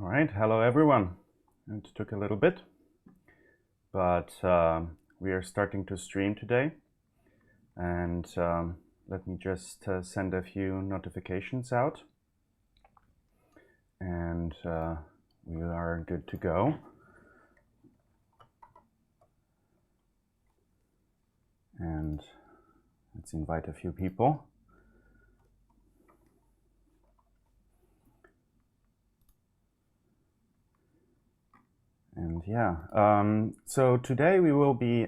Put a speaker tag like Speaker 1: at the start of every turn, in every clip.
Speaker 1: All right, hello everyone. It took a little bit, but we are starting to stream today. And let me just send a few notifications out. And we are good to go. And let's invite a few people. And yeah, so today we will be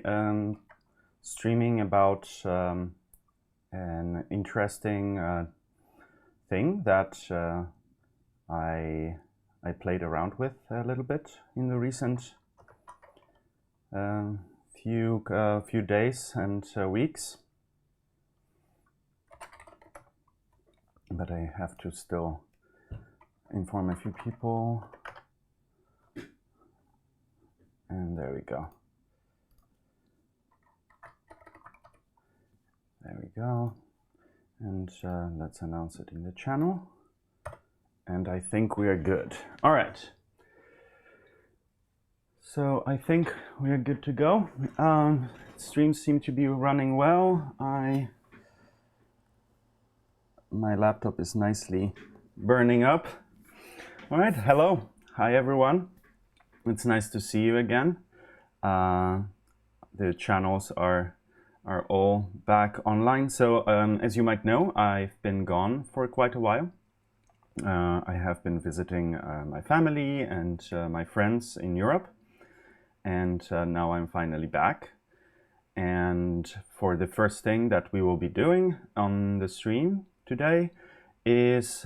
Speaker 1: streaming about an interesting thing that I played around with a little bit in the recent few days and weeks. But I have to still inform a few people. And there we go. There we go. And let's announce it in the channel. And I think we are good. All right. So I think we are good to go. Streams seem to be running well. My laptop is nicely burning up. All right. Hello. Hi, everyone. It's nice to see you again. The channels are all back online. So as you might know, I've been gone for quite a while. I have been visiting my family and my friends in Europe. And now I'm finally back. And for the first thing that we will be doing on the stream today is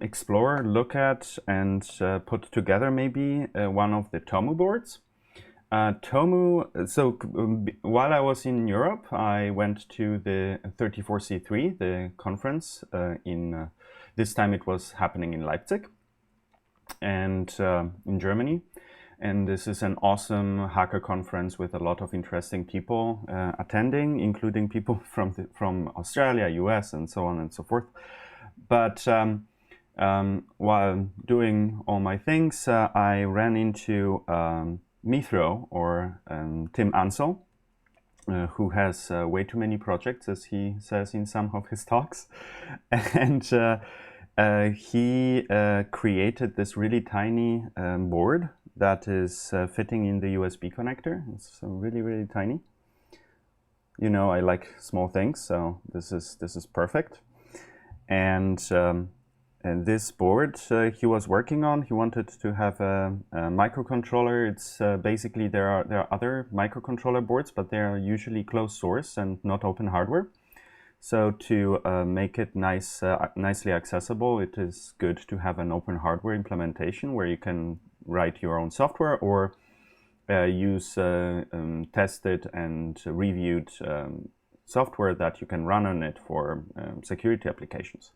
Speaker 1: explore, look at, and put together maybe one of the Tomu boards. While I was in Europe, I went to the 34C3, the conference this time it was happening in Leipzig and in Germany. And this is an awesome hacker conference with a lot of interesting people attending, including people from Australia, US, and so on and so forth. But while doing all my things, I ran into Mithro, or Tim Ansel, who has way too many projects, as he says in some of his talks. And he created this really tiny board that is fitting in the USB connector. It's really, really tiny. You know, I like small things, so this is perfect. And this board he was working on, he wanted to have a microcontroller. It's basically there are other microcontroller boards, but they are usually closed source and not open hardware. So to make it nicely accessible, it is good to have an open hardware implementation where you can write your own software or use tested and reviewed software that you can run on it for security applications.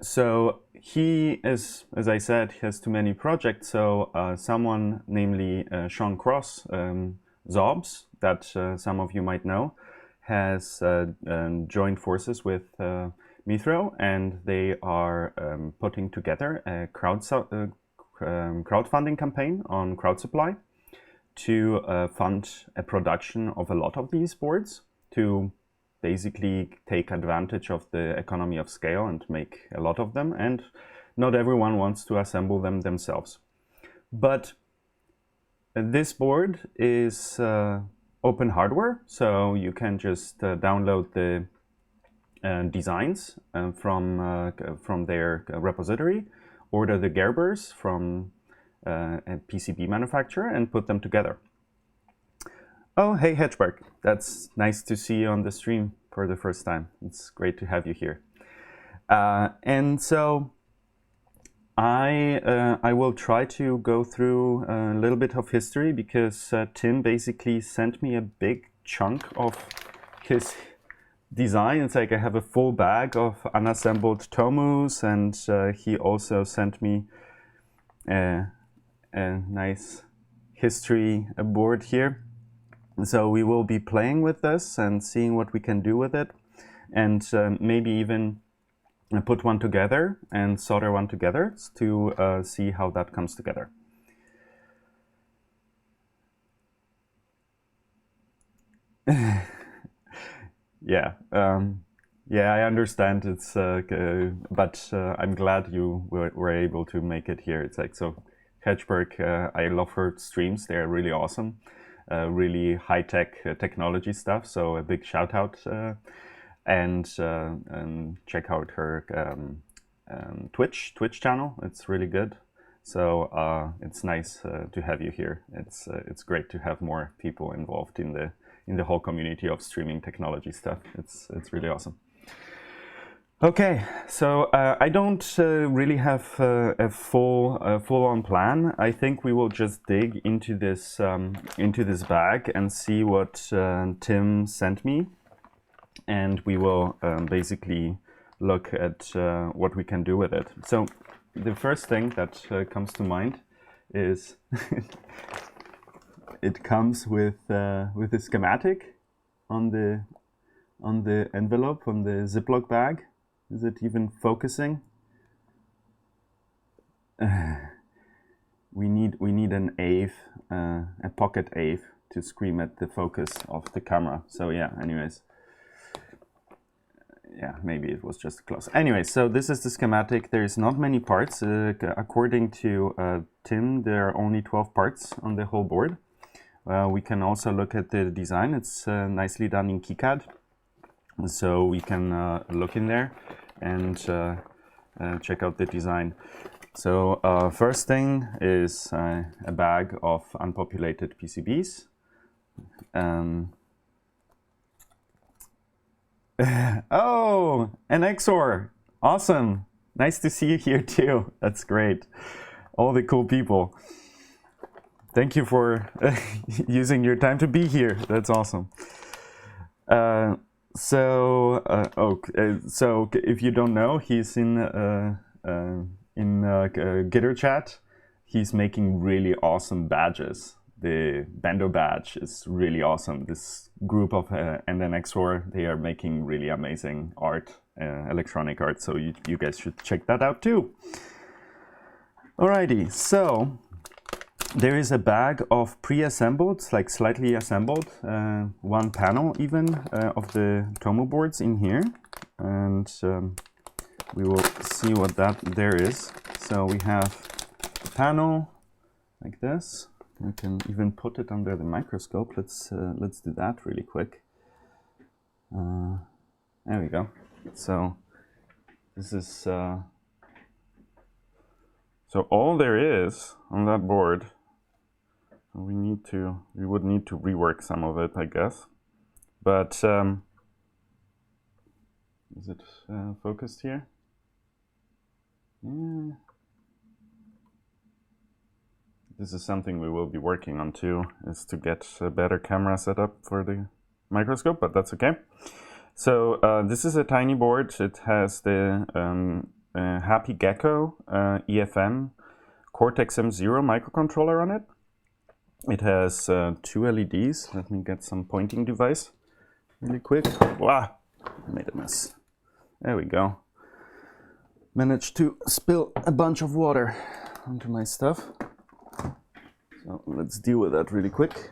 Speaker 1: So he is, as I said, he has too many projects. So someone, namely Sean Cross, Zobs, that some of you might know, has joined forces with Mithro, and they are putting together a crowdfunding campaign on CrowdSupply to fund a production of a lot of these boards to basically take advantage of the economy of scale and make a lot of them. And not everyone wants to assemble them themselves. But this board is open hardware, so you can just download the designs from their repository, order the Gerbers from a PCB manufacturer, and put them together. Oh, hey Hedgeberg, that's nice to see you on the stream for the first time. It's great to have you here. And so I will try to go through a little bit of history, because Tim basically sent me a big chunk of his design. It's like I have a full bag of unassembled Tomus, and he also sent me a nice history board here. So we will be playing with this and seeing what we can do with it, and maybe even put one together and solder one together to see how that comes together. Yeah, yeah, I understand. It's but I'm glad you were able to make it here. It's like so. Hedgeberg, I love her streams. They're really awesome, really high-tech technology stuff. So a big shout out, and check out her Twitch channel. It's really good. So it's nice to have you here. It's great to have more people involved in the whole community of streaming technology stuff. It's really awesome. Okay, so I don't really have a full-on plan. I think we will just dig into this bag and see what Tim sent me, and we will basically look at what we can do with it. So the first thing that comes to mind is it comes with a schematic on the envelope, on the Ziploc bag. Is it even focusing? We need an AVE, a pocket AVE, to scream at the focus of the camera. So yeah, anyways. Yeah, maybe it was just close. Anyway, so this is the schematic. There's not many parts. According to Tim, there are only 12 parts on the whole board. We can also look at the design. It's nicely done in KiCad. So we can look in there and check out the design. So first thing is a bag of unpopulated PCBs. Oh, an XOR. Awesome. Nice to see you here too. That's great. All the cool people. Thank you for using your time to be here. That's awesome. So if you don't know, he's in Gitter chat. He's making really awesome badges. The Bando badge is really awesome. This group of NNXOR, they are making really amazing art, electronic art. So you guys should check that out too. Alrighty, so there is a bag of pre-assembled, like slightly assembled, one panel even of the Tomu boards in here, and we will see what there is. So we have a panel like this. We can even put it under the microscope. Let's do that really quick. There we go. So this is so all there is on that board. We would need to rework some of it, I guess. But is it focused here? Yeah. This is something we will be working on too, is to get a better camera setup for the microscope, but that's okay. So this is a tiny board. It has the Happy Gecko EFM Cortex M0 microcontroller on it. It has 2 LEDs. Let me get some pointing device really quick. Wow, I made a mess. There we go. Managed to spill a bunch of water onto my stuff. So let's deal with that really quick.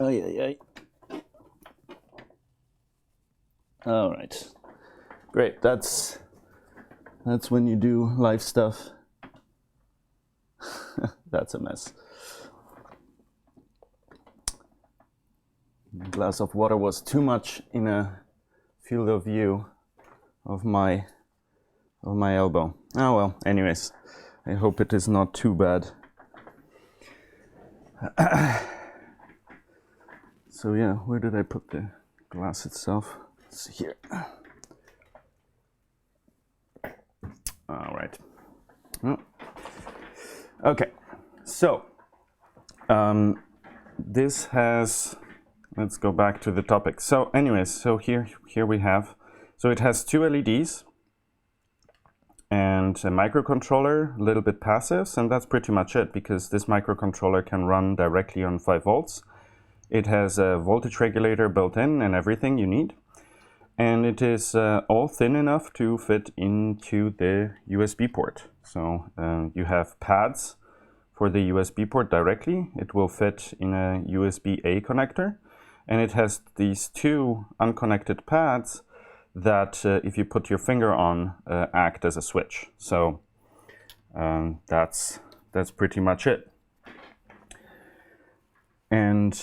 Speaker 1: Ay. All right, great. That's when you do live stuff. That's a mess. A glass of water was too much in a field of view of my elbow. Oh well, anyways, I hope it is not too bad. So yeah, where did I put the glass itself? It's here. All right. Oh. Okay, so this has, let's go back to the topic. So anyways, so here we have, so it has 2 LEDs, and a microcontroller, a little bit passives, and that's pretty much it, because this microcontroller can run directly on 5 volts. It has a voltage regulator built in and everything you need. And it is all thin enough to fit into the USB port. So you have pads for the USB port directly. It will fit in a USB-A connector. And it has these 2 unconnected pads that if you put your finger on, act as a switch. So that's pretty much it. And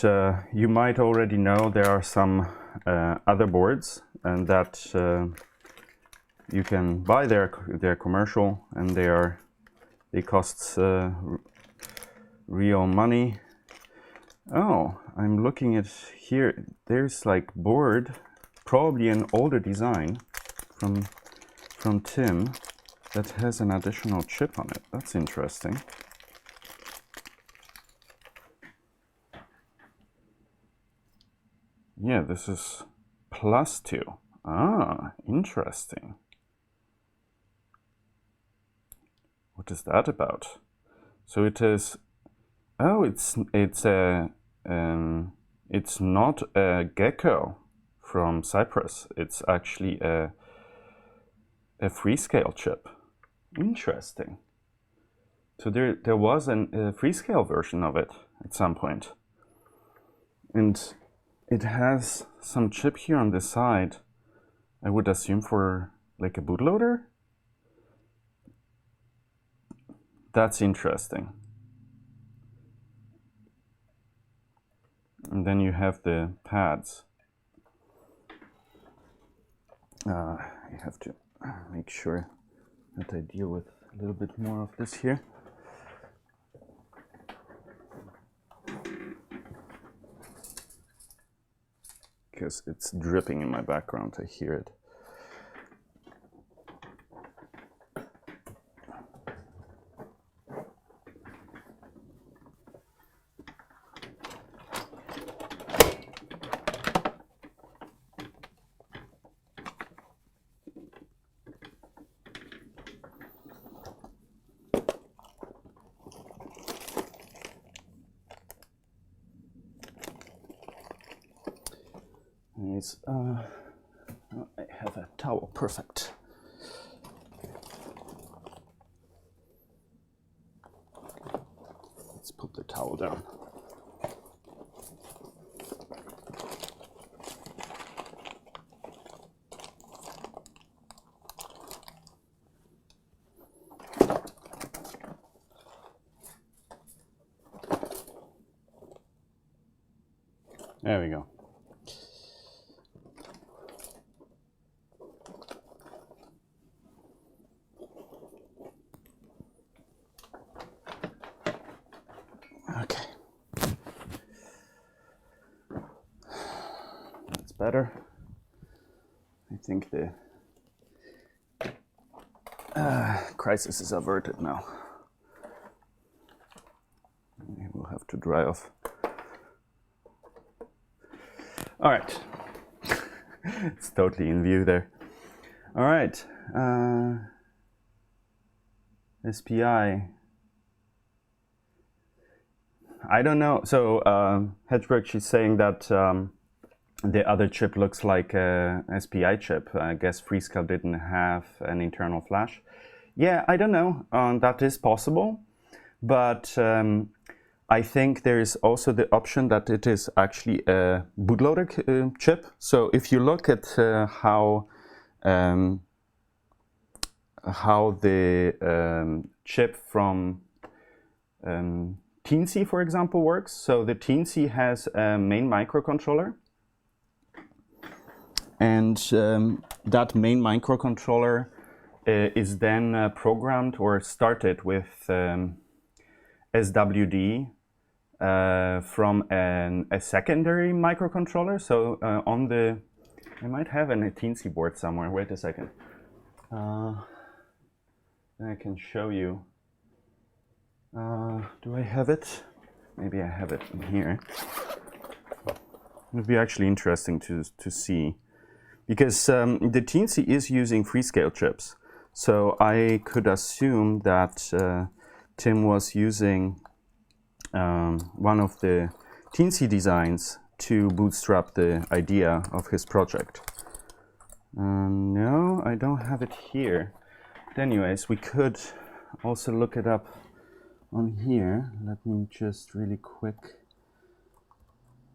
Speaker 1: you might already know there are some other boards and that you can buy. They're commercial and they cost real money. Oh, I'm looking at here. There's like board, probably an older design from Tim that has an additional chip on it. That's interesting. Yeah, this is +2. Ah, interesting. What is that about? So it is. Oh, it's not a gecko from Cyprus. It's actually a Freescale chip. Interesting. So there was a Freescale version of it at some point, and it has some chip here on the side, I would assume for like a bootloader. That's interesting. And then you have the pads. I have to make sure that I deal with a little bit more of this here. Because it's dripping in my background, I hear it. I have a towel, perfect. Let's put the towel down. There we go. Okay. That's better. I think the crisis is averted now. We will have to dry off. All right. It's totally in view there. All right. SPI. I don't know. So Hedgeberg, she's saying that the other chip looks like a SPI chip. I guess Freescale didn't have an internal flash. Yeah, I don't know. That is possible. But I think there is also the option that it is actually a bootloader chip. So if you look at how the chip from Teensy, for example, works. So the Teensy has a main microcontroller, and that main microcontroller is then programmed or started with SWD from a secondary microcontroller. So on the, I might have a Teensy board somewhere. Wait a second. I can show you. Do I have it? Maybe I have it in here. It would be actually interesting to see, because the Teensy is using Freescale chips. So I could assume that Tim was using one of the Teensy designs to bootstrap the idea of his project. No, I don't have it here. But anyways, we could also look it up on here. Let me just really quick.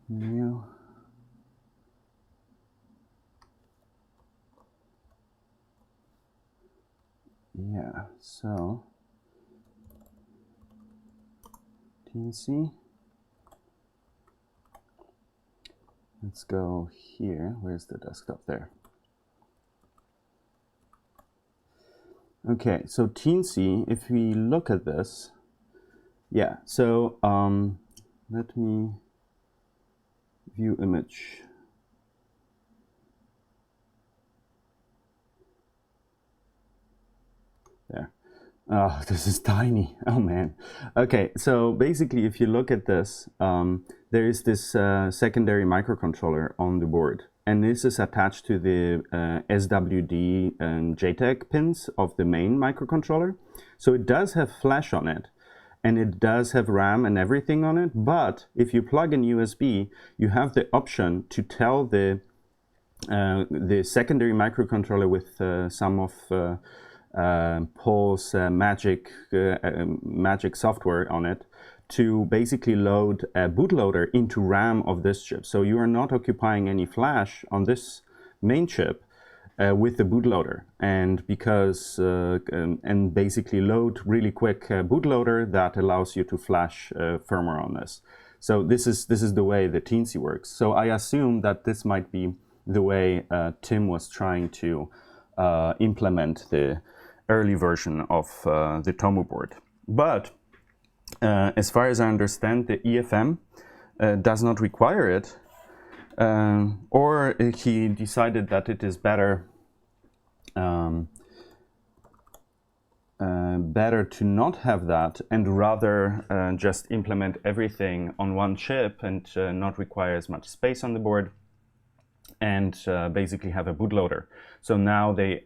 Speaker 1: New. Yeah, so Teensy. Let's go here. Where's the desktop? There. Okay, so Teensy, if we look at this, yeah, so let me view image. There. Oh, this is tiny. Oh man. Okay, so basically, if you look at this, there is this secondary microcontroller on the board, and this is attached to the SWD and JTAG pins of the main microcontroller. So it does have flash on it, and it does have RAM and everything on it. But if you plug in USB, you have the option to tell the secondary microcontroller with some of Paul's magic software on it to basically load a bootloader into RAM of this chip. So you are not occupying any flash on this main chip with the bootloader, and because and basically load really quick bootloader that allows you to flash firmware on this. So this is the way the Teensy works. So I assume that this might be the way Tim was trying to implement the early version of the Tomu board. But as far as I understand, the EFM does not require it, or he decided that it is better better to not have that and rather just implement everything on one chip and not require as much space on the board, and basically have a bootloader. So now they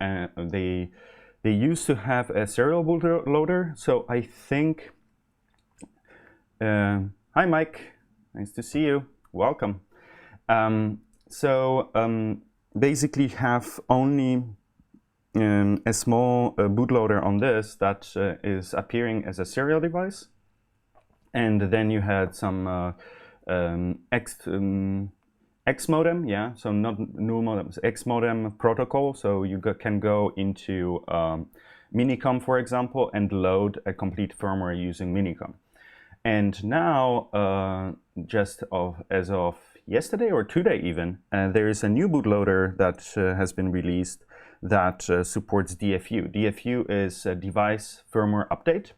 Speaker 1: used to have a serial bootloader. So I think, hi Mike, nice to see you, welcome. Basically have only a small bootloader on this that is appearing as a serial device, and then you had some X modem, yeah, so not null modems, X modem protocol. So you can go into Minicom, for example, and load a complete firmware using Minicom. And now, as of yesterday or today even, there is a new bootloader that has been released that supports DFU. DFU is a device firmware update,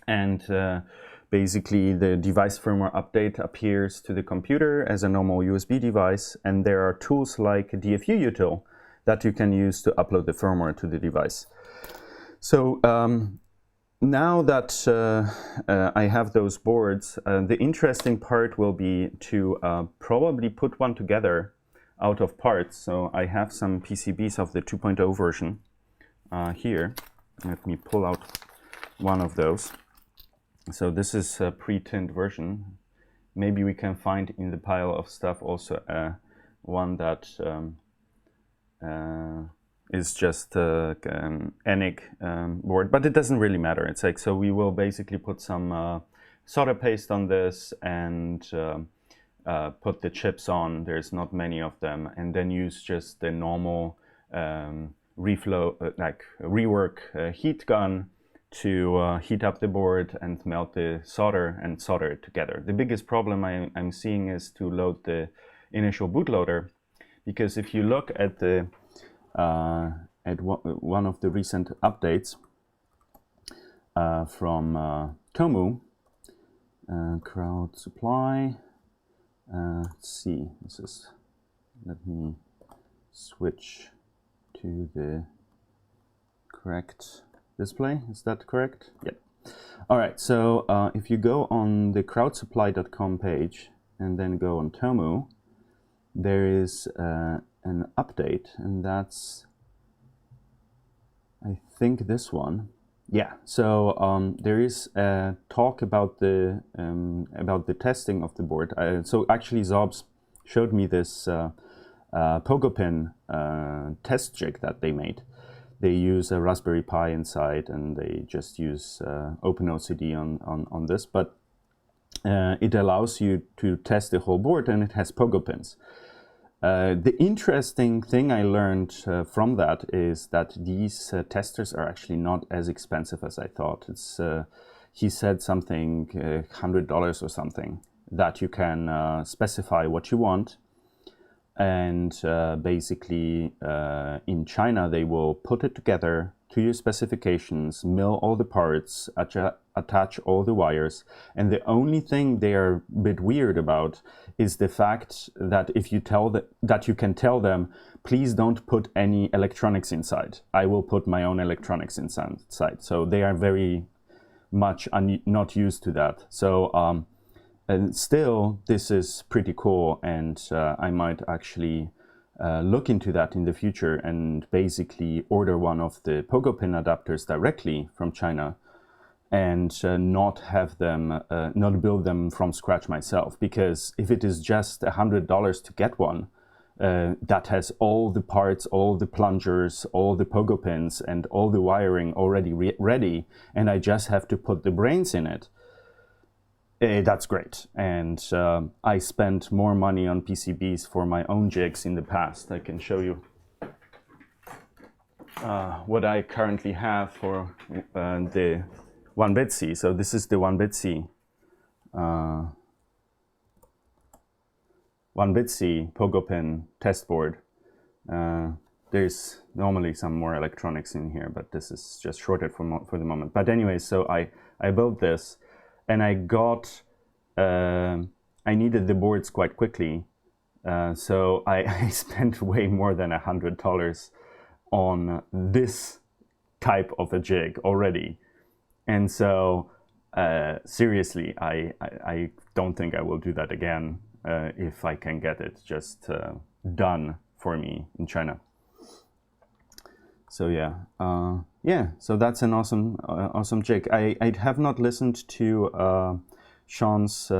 Speaker 1: and basically the device firmware update appears to the computer as a normal USB device, and there are tools like DFU util that you can use to upload the firmware to the device. So now that I have those boards, the interesting part will be to probably put one together out of parts. So I have some PCBs of the 2.0 version here. Let me pull out one of those. So this is a pre-tinned version. Maybe we can find in the pile of stuff also one that is just ENIC board, but it doesn't really matter. It's like, so we will basically put some solder paste on this and put the chips on. There's not many of them, and then use just the normal rework heat gun to heat up the board and melt the solder and solder it together. The biggest problem I'm seeing is to load the initial bootloader, because if you look at the one of the recent updates from Tomu, crowd supply. Let's see. Let me switch to the correct display. Is that correct? Yep. All right. So if you go on the crowdsupply.com page and then go on Tomu, there is an update, and that's I think this one. Yeah, so there is a talk about the testing of the board. So actually, Zobs showed me this PogoPin test jig that they made. They use a Raspberry Pi inside, and they just use OpenOCD on this. But it allows you to test the whole board, and it has Pogo pins. The interesting thing I learned from that is that these testers are actually not as expensive as I thought. It's he said something $100 or something, that you can specify what you want, and basically in China they will put it together to your specifications, mill all the parts, attach all the wires, and the only thing they are a bit weird about is the fact that if you that you can tell them, please don't put any electronics inside. I will put my own electronics inside. So they are very much not used to that. So and still, this is pretty cool, and I might actually look into that in the future and basically order one of the PogoPin adapters directly from China, and not have them, not build them from scratch myself. Because if it is just $100 to get one, that has all the parts, all the plungers, all the Pogo pins, and all the wiring already ready, and I just have to put the brains in it. That's great. And I spent more money on PCBs for my own jigs in the past. I can show you what I currently have for the 1BitC. So this is the 1BitC. 1BitC PogoPin test board. There's normally some more electronics in here, but this is just shorted for the moment. But anyway, so I built this, and I got, I needed the boards quite quickly. So I spent way more than $100 on this type of a jig already. And so seriously, I don't think I will do that again if I can get it just done for me in China. So yeah, so that's an awesome jig. I have not listened to Sean's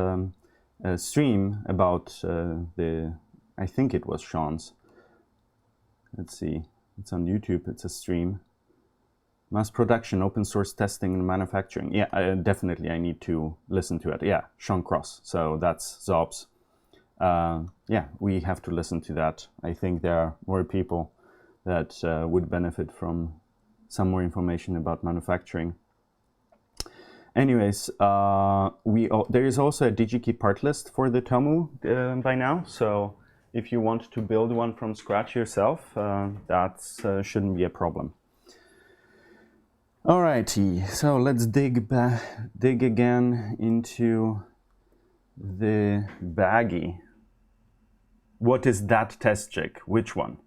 Speaker 1: stream about I think it was Sean's. Let's see, it's on YouTube, it's a stream. Mass production, open source testing and manufacturing. Yeah, definitely I need to listen to it. Yeah, Sean Cross, so that's Zobs. Yeah, we have to listen to that. I think there are more people that would benefit from some more information about manufacturing. Anyways, there is also a DigiKey part list for the Tomu by now. So if you want to build one from scratch yourself, that shouldn't be a problem. Alrighty, so let's dig again into the baggie. What is that test jig? Which one?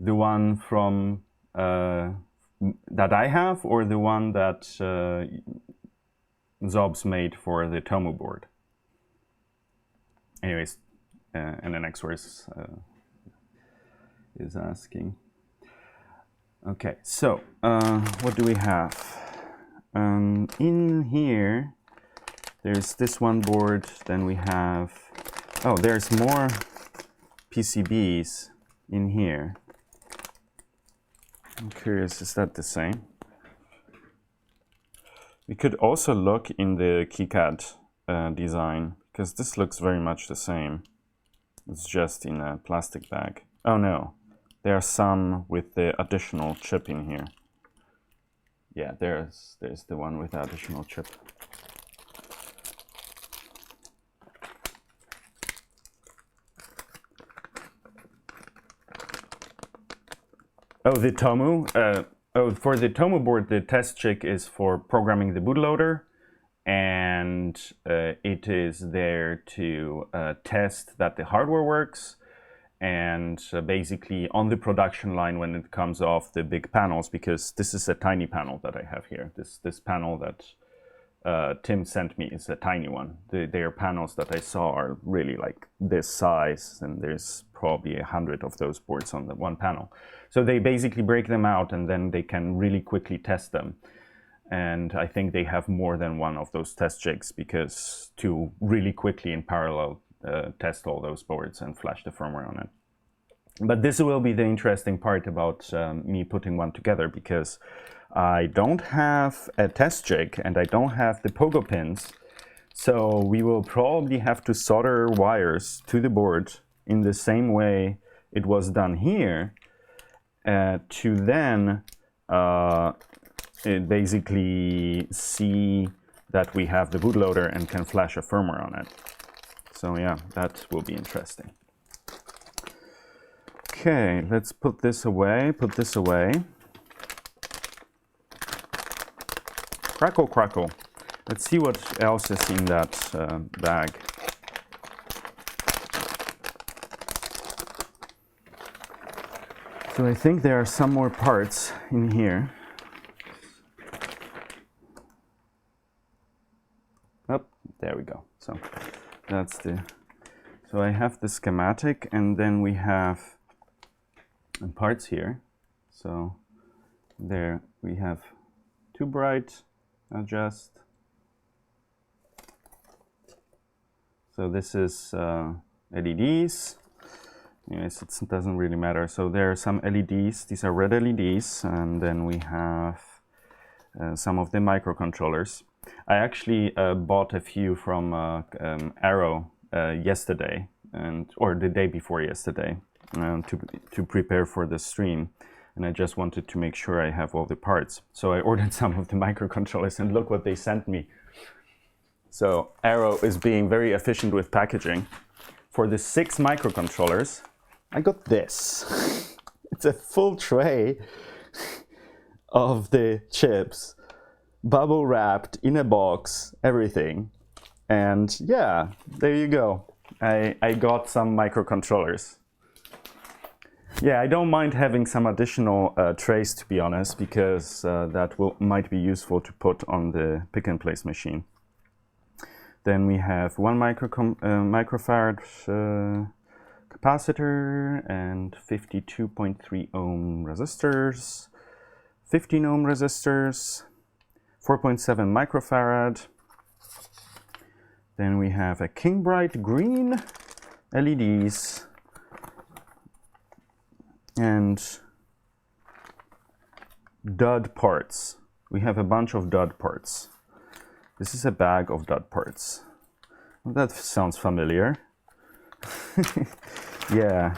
Speaker 1: The one from that I have, or the one that Zobs made for the Tomu board? Anyways, and the next source is asking. Okay, so what do we have? In here, there's this one board, then we have, oh, there's more PCBs in here. I'm curious, is that the same? We could also look in the KiCad design, because this looks very much the same. It's just in a plastic bag. Oh no, there are some with the additional chip in here. Yeah, there's the one with the additional chip. Oh, the Tomu. For the Tomu board, the test jig is for programming the bootloader, and it is there to test that the hardware works, and basically on the production line when it comes off the big panels, because this is a tiny panel that I have here. This panel that Tim sent me is a tiny one. Their panels that I saw are really like this size, and there's probably 100 of those boards on the one panel. So they basically break them out, and then they can really quickly test them. And I think they have more than one of those test jigs, because to really quickly in parallel test all those boards and flash the firmware on it. But this will be the interesting part about me putting one together, because I don't have a test jig and I don't have the pogo pins. So we will probably have to solder wires to the board in the same way it was done here to then basically see that we have the bootloader and can flash a firmware on it. So yeah, that will be interesting. Okay, let's put this away, Crackle, crackle. Let's see what else is in that bag. So I think there are some more parts in here. Oh, there we go. So that's so I have the schematic, and then we have parts here. So there we have too bright, adjust. So this is LEDs. Yes, it doesn't really matter. So there are some LEDs. These are red LEDs, and then we have some of the microcontrollers. I actually bought a few from Arrow yesterday, or the day before yesterday, to prepare for the stream. And I just wanted to make sure I have all the parts. So I ordered some of the microcontrollers, and look what they sent me. So Arrow is being very efficient with packaging. For the 6 microcontrollers, I got this. It's a full tray of the chips, bubble wrapped in a box, everything. And yeah, there you go. I got some microcontrollers. Yeah, I don't mind having some additional trays, to be honest, because that might be useful to put on the pick and place machine. Then we have 1 microfarad capacitor and 52.3 ohm resistors, 15 ohm resistors, 4.7 microfarad. Then we have a King Bright green LEDs and dud parts. We have a bunch of dud parts. This is a bag of dud parts. Well, that sounds familiar. Yeah,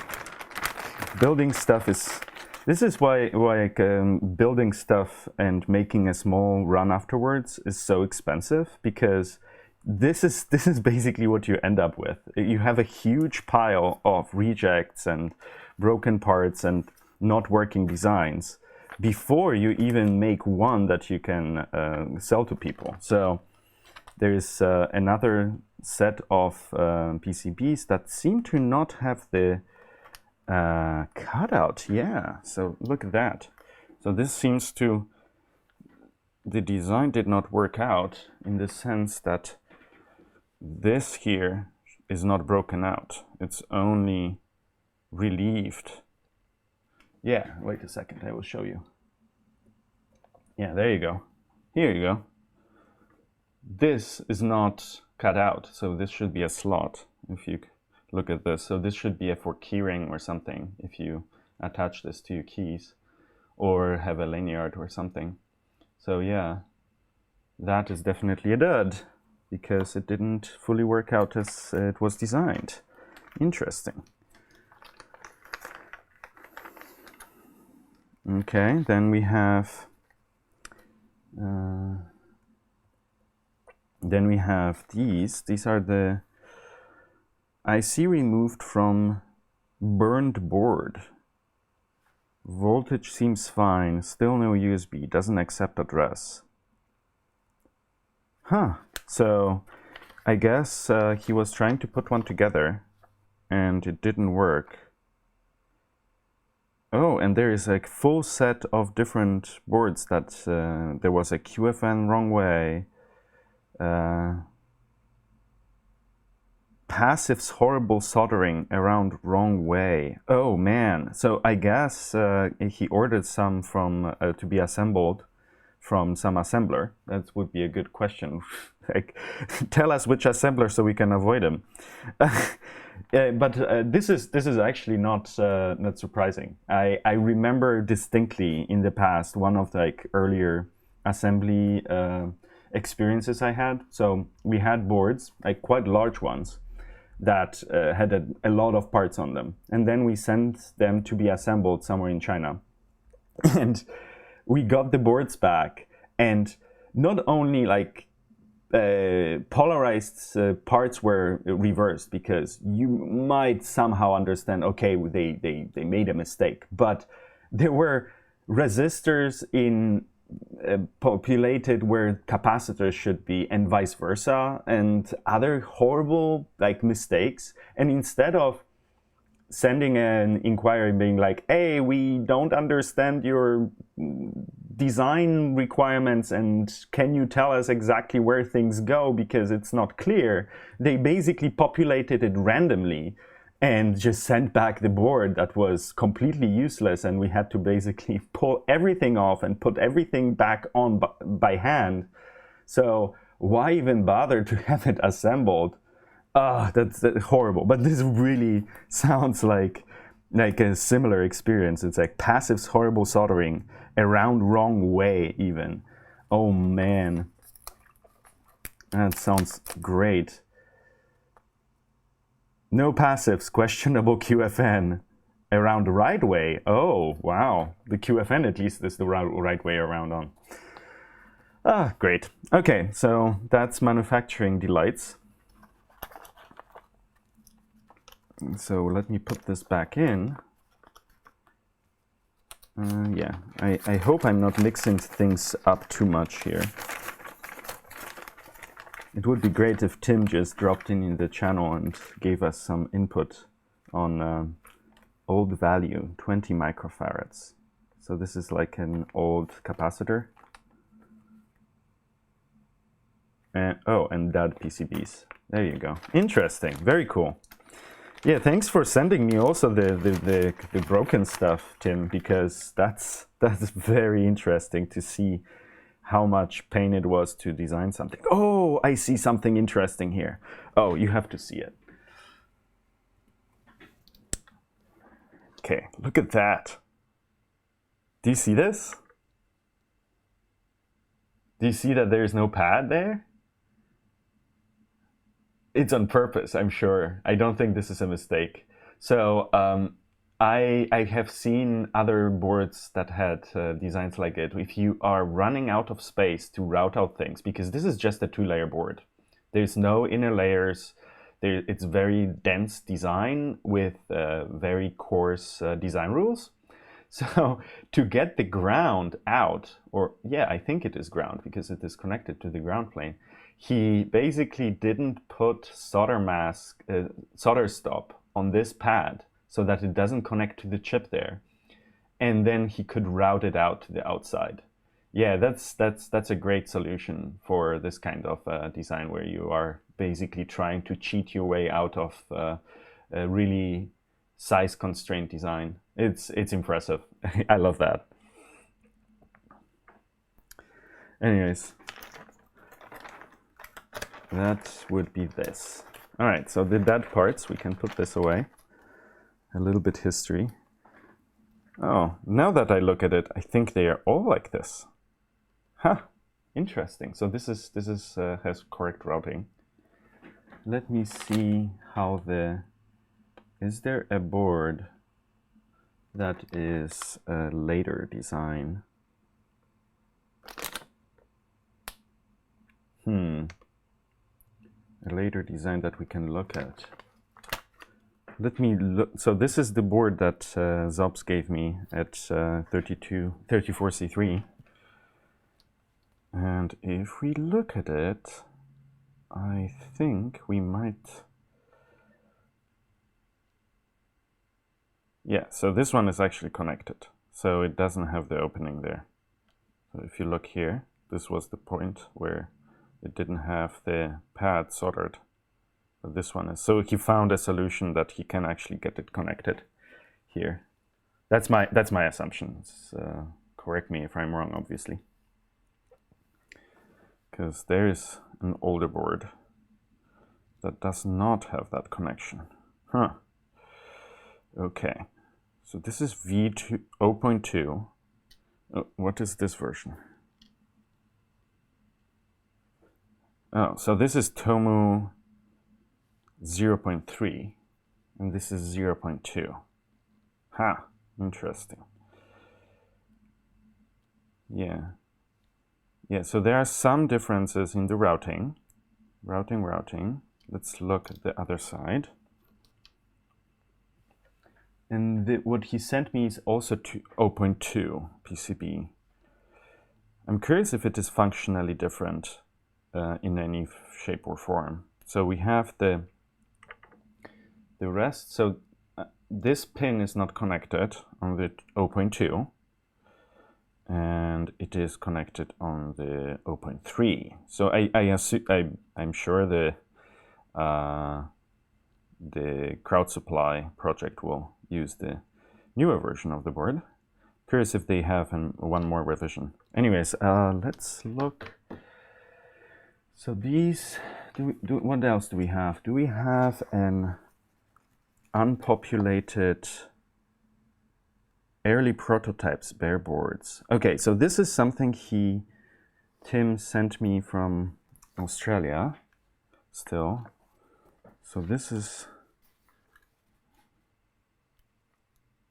Speaker 1: building stuff is... This is why building stuff and making a small run afterwards is so expensive, because this is basically what you end up with. You have a huge pile of rejects and broken parts and not working designs before you even make one that you can sell to people. So there's another set of PCBs that seem to not have the cutout. Yeah, so look at that. So this seems to... The design did not work out in the sense that this here is not broken out. It's only relieved. Yeah, wait a second, I will show you. Yeah, there you go. Here you go. This is not cut out, so this should be a slot if you look at this. So this should be for keyring or something if you attach this to your keys, or have a lanyard or something. So yeah, that is definitely a dud, because it didn't fully work out as it was designed. Interesting. Okay, then we have these. These are the IC removed from burned board. Voltage seems fine. Still no USB. Doesn't accept address. Huh. So I guess he was trying to put one together and it didn't work. Oh, and there is a full set of different boards that there was a QFN wrong way. Passive's horrible soldering around wrong way. Oh man! So I guess he ordered some from to be assembled from some assembler. That would be a good question. Like, tell us which assembler so we can avoid him. But this is actually not surprising. I remember distinctly in the past one of the like earlier assembly experiences I had. So we had boards, like quite large ones, that had a lot of parts on them, and then we sent them to be assembled somewhere in China, and we got the boards back, and not only like polarized parts were reversed, because you might somehow understand, okay, they made a mistake, but there were resistors in populated where capacitors should be, and vice versa, and other horrible like mistakes. And instead of sending an inquiry being like, hey, we don't understand your design requirements and can you tell us exactly where things go because it's not clear, they basically populated it randomly and just sent back the board that was completely useless, and we had to basically pull everything off and put everything back on by hand. So why even bother to have it assembled? That's horrible. But this really sounds like a similar experience. It's like Passive's horrible soldering around wrong way even. Oh man, that sounds great. No Passives, questionable QFN around the right way. Oh wow, the QFN at least is the right way around on. Great. Okay, so that's manufacturing delights. So let me put this back in. Yeah, I hope I'm not mixing things up too much here. It would be great if Tim just dropped in the channel and gave us some input on old value, 20 microfarads. So this is like an old capacitor. And DAD PCBs. There you go. Interesting. Very cool. Yeah, thanks for sending me also the broken stuff, Tim, because that's very interesting to see how much pain it was to design something. Oh, I see something interesting here. Oh, you have to see it. Okay, look at that. Do you see this? Do you see that there's no pad there? It's on purpose, I'm sure. I don't think this is a mistake. So I have seen other boards that had designs like it. If you are running out of space to route out things, because this is just a 2-layer board. There's no inner layers. It's very dense design with very coarse design rules. So to get the ground out, or yeah, I think it is ground because it is connected to the ground plane, he basically didn't put solder stop on this pad so that it doesn't connect to the chip there, and then he could route it out to the outside. Yeah, that's a great solution for this kind of design where you are basically trying to cheat your way out of a really size constrained design. It's impressive. I love that. Anyways, that would be this. All right, so the dead parts, we can put this away. A little bit history. Oh, now that I look at it, I think they are all like this. Huh, interesting. So this has correct routing. Let me see how is there a board that is a later design? A later design that we can look at. Let me look. So this is the board that Zobs gave me at 34C3. And if we look at it, I think we might... Yeah, so this one is actually connected. So it doesn't have the opening there. So if you look here, this was the point where it didn't have the pad soldered. But this one is. So he found a solution that he can actually get it connected here. That's my assumption. Correct me if I'm wrong, obviously. Because there is an older board that does not have that connection. Huh. Okay. So this is V2 0.2. What is this version? Oh, so this is Tomu 0.3, and this is 0.2. Ha, interesting. Yeah. Yeah, so there are some differences in the routing. Routing. Let's look at the other side. And what he sent me is also 0.2 PCB. I'm curious if it is functionally different in any shape or form. So we have the rest. So this pin is not connected on the 0.2, and it is connected on the 0.3. So I'm sure the crowd supply project will use the newer version of the board. Curious if they have one more revision. Anyways, let's look. So these, what else do we have? Do we have an unpopulated early prototypes bare boards? Okay, so this is something Tim sent me from Australia still. So this is,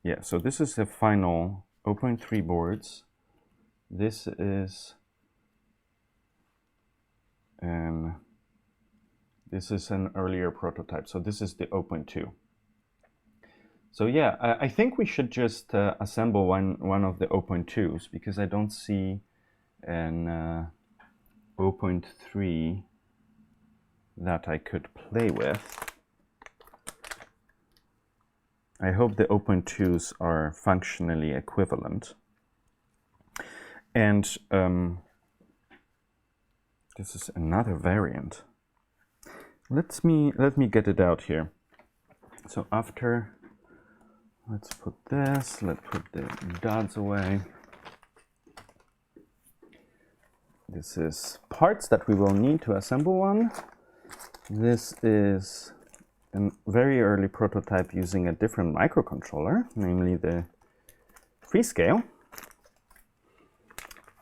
Speaker 1: yeah, so this is the final 0.3 boards. This is an earlier prototype. So this is the 0.2. So yeah, I think we should just assemble one of the 0.2s, because I don't see an 0.3 that I could play with. I hope the 0.2s are functionally equivalent. And this is another variant. Let me get it out here. So after, let's put this, let's put the dots away. This is parts that we will need to assemble one. This is a very early prototype using a different microcontroller, namely the Freescale.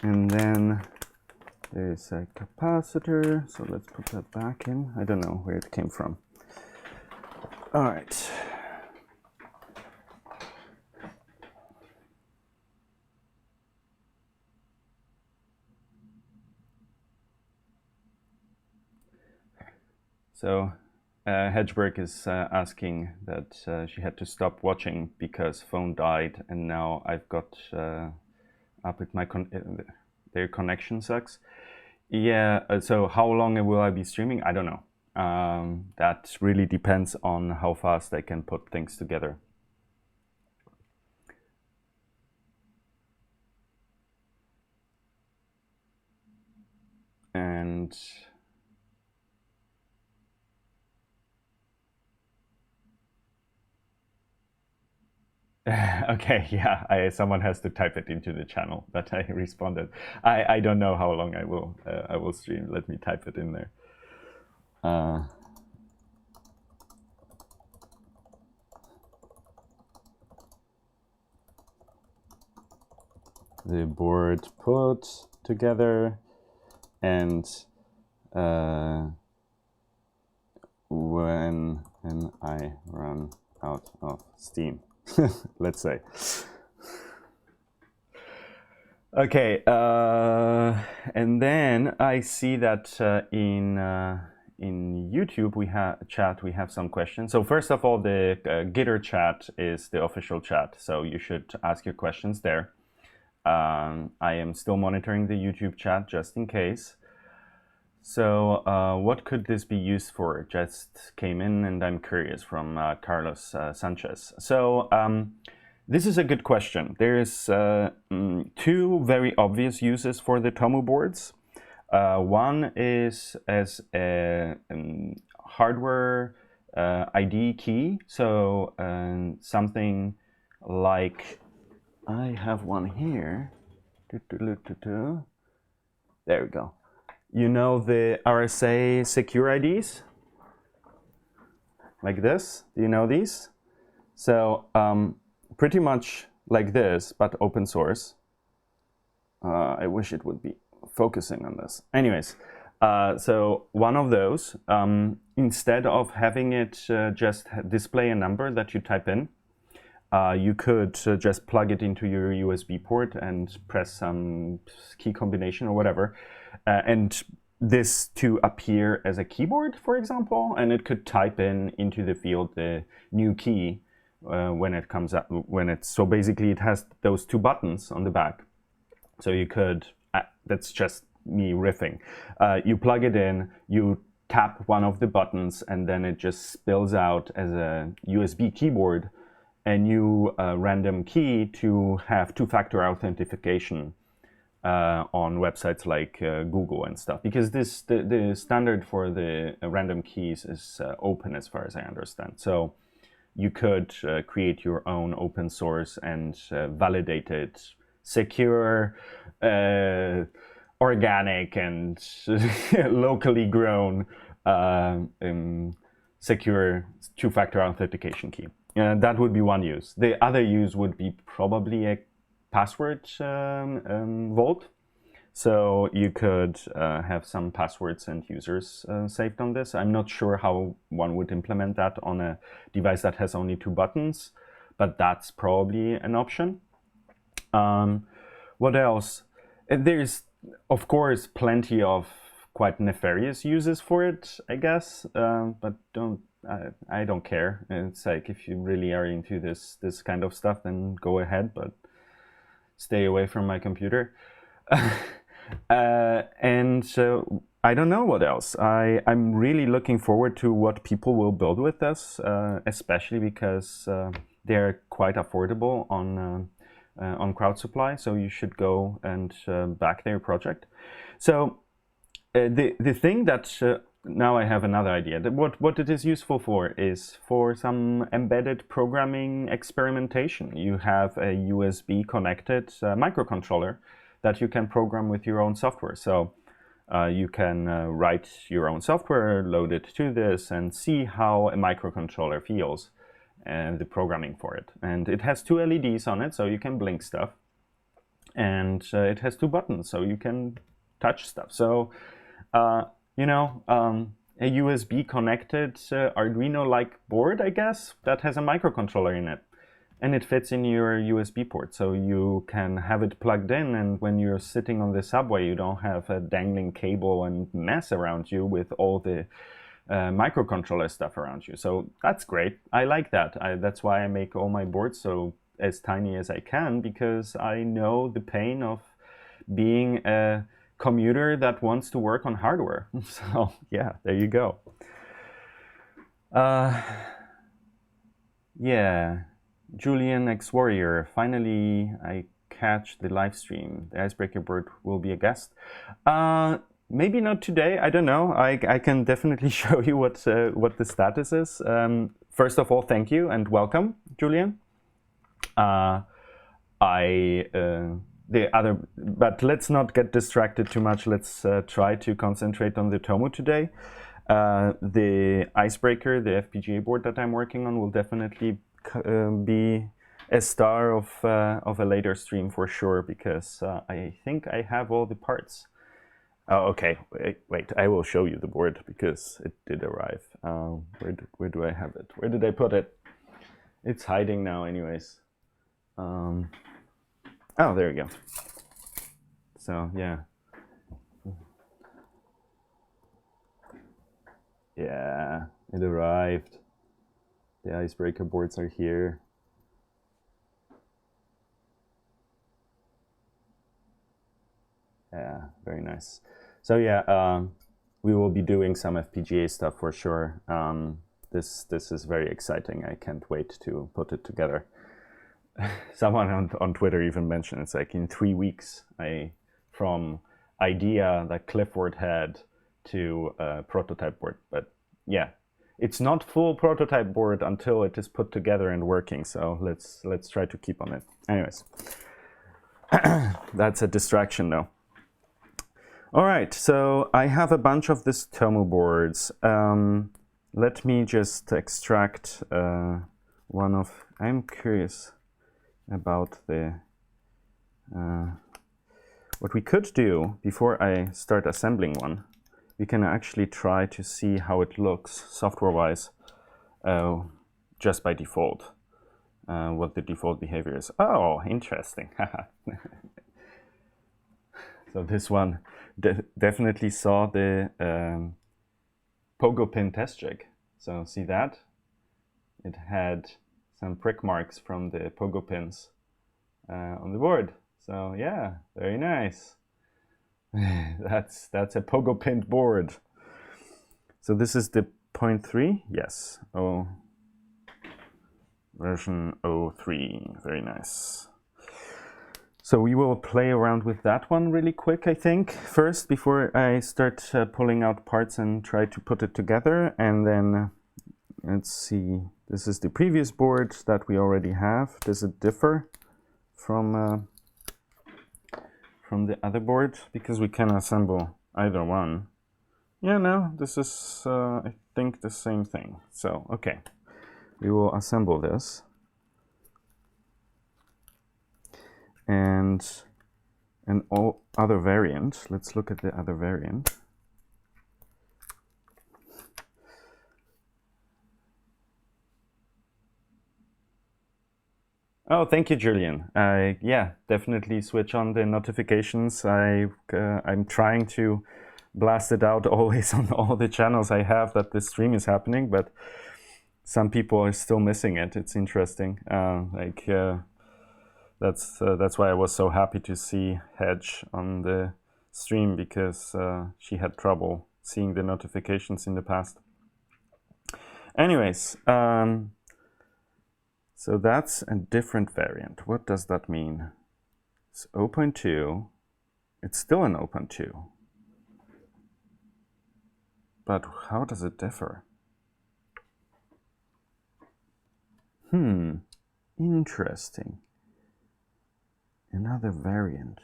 Speaker 1: And then there's a capacitor, so let's put that back in. I don't know where it came from. All right. So Hedgeberg is asking that she had to stop watching because phone died, and now I've got up with my their connection sucks. Yeah, so how long will I be streaming? I don't know. That really depends on how fast I can put things together. And okay, yeah, someone has to type it into the channel, but I responded. I don't know how long I will stream. Let me type it in there. The board put together, and when I run out of steam. Let's say. Okay, and then I see that in YouTube we have some questions. So first of all, the Gitter chat is the official chat, so you should ask your questions there. I am still monitoring the YouTube chat just in case. So what could this be used for? Just came in and I'm curious, from Carlos Sanchez. So this is a good question. There's two very obvious uses for the Tomu boards. One is as a hardware ID key, so something like, I have one here. There we go. You know the RSA secure IDs? Like this? Do you know these? So pretty much like this, but open source. I wish it would be focusing on this. Anyways, so one of those, instead of having it just display a number that you type in, you could just plug it into your USB port and press some key combination or whatever, and this to appear as a keyboard, for example, and it could type into the field the new key when it comes up. So basically, it has those two buttons on the back. So you could. That's just me riffing. You plug it in, you tap one of the buttons, and then it just spills out as a USB keyboard a new random key to have two-factor authentication on websites like Google and stuff. Because the standard for the random keys is open, as far as I understand. So you could create your own open source and validated, secure, organic and locally grown secure two-factor authentication key. That would be one use. The other use would be probably a password vault. So you could have some passwords and users saved on this. I'm not sure how one would implement that on a device that has only two buttons, but that's probably an option. What else? There's, of course, plenty of quite nefarious uses for it, I guess, but I don't care. It's like, if you really are into this kind of stuff, then go ahead, but stay away from my computer. And so I don't know what else. I'm really looking forward to what people will build with this, especially because they're quite affordable on Crowd Supply, so you should go and back their project. So the thing that now I have another idea. What it is useful for is for some embedded programming experimentation. You have a USB connected microcontroller that you can program with your own software. So you can write your own software, load it to this, and see how a microcontroller feels and the programming for it. And it has two LEDs on it, so you can blink stuff. And it has two buttons, so you can touch stuff. So a USB connected Arduino-like board, I guess, that has a microcontroller in it. And it fits in your USB port, so you can have it plugged in, and when you're sitting on the subway, you don't have a dangling cable and mess around you with all the microcontroller stuff around you. So that's great. I like that. That's why I make all my boards so as tiny as I can, because I know the pain of being a commuter that wants to work on hardware. So yeah, there you go. Yeah, Julian X Warrior. Finally, I catch the live stream. The icebreaker board will be a guest. Maybe not today. I don't know. I can definitely show you what the status is. First of all, thank you and welcome, Julian. But let's not get distracted too much. Let's try to concentrate on the Tomu today. The icebreaker, the FPGA board that I'm working on, will definitely be a star of a later stream for sure, because I think I have all the parts. Oh, okay. Wait. I will show you the board because it did arrive. Where do I have it? Where did I put it? It's hiding now, anyways. Oh, there we go. So yeah. Yeah, it arrived. The icebreaker boards are here. Yeah, very nice. So yeah, we will be doing some FPGA stuff for sure. This is very exciting. I can't wait to put it together. Someone on Twitter even mentioned it's like in 3 weeks from idea that Clifford had to a prototype board. But yeah, it's not full prototype board until it is put together and working. So let's try to keep on it. Anyways, that's a distraction though. All right, so I have a bunch of these Tomu boards. Let me just extract one of. I'm curious about the. What we could do before I start assembling one, we can actually try to see how it looks software-wise, just by default. What the default behavior is. Oh, interesting. So this one definitely saw the pogo pin test jig. So see that? It had some prick marks from the pogo pins on the board. So yeah, very nice. That's a pogo pinned board. So this is the 0.3, yes. Oh, version 03, very nice. So we will play around with that one really quick, I think, first, before I start pulling out parts and try to put it together. And then, let's see, this is the previous board that we already have. Does it differ from the other board? Because we can assemble either one. Yeah, no, this is, I think, the same thing. So, okay, we will assemble this. And an other variant. Let's look at the other variant. Oh, thank you, Julian. Yeah, definitely switch on the notifications. I'm trying to blast it out always on all the channels I have that this stream is happening, but some people are still missing it. It's interesting. That's why I was so happy to see Hedge on the stream, because she had trouble seeing the notifications in the past. Anyways, so that's a different variant. What does that mean? It's 0.2. It's still an 0.2. But how does it differ? Interesting. Another variant.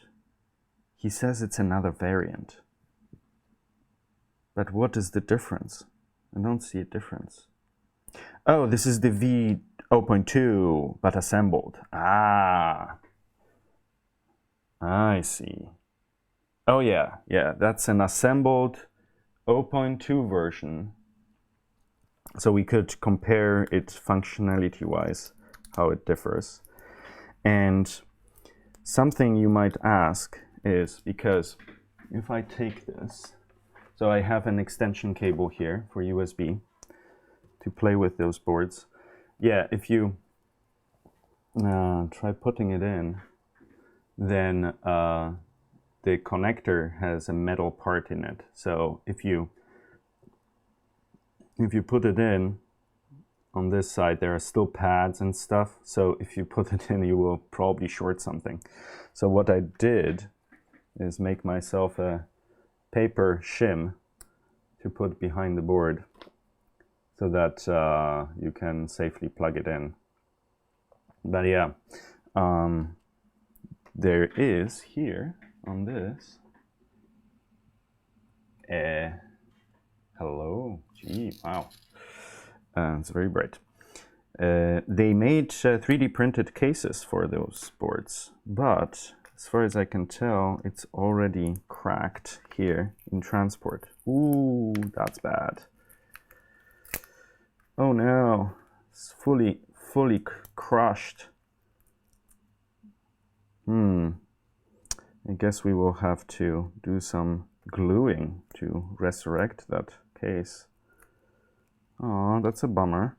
Speaker 1: He says it's another variant. But what is the difference? I don't see a difference. Oh, this is the V 0.2, but assembled. Ah, I see. Oh yeah, that's an assembled 0.2 version. So we could compare it functionality-wise, how it differs. And something you might ask is, because if I take this, so I have an extension cable here for USB to play with those boards. Yeah, if you try putting it in, then the connector has a metal part in it. So if you put it in, on this side there are still pads and stuff, so if you put it in you will probably short something. So what I did is make myself a paper shim to put behind the board so that you can safely plug it in. But yeah, there is here on this hello, gee, wow. It's very bright. They made 3D printed cases for those boards, but as far as I can tell, it's already cracked here in transport. Ooh, that's bad. Oh no, it's fully crushed. I guess we will have to do some gluing to resurrect that case. Oh, that's a bummer.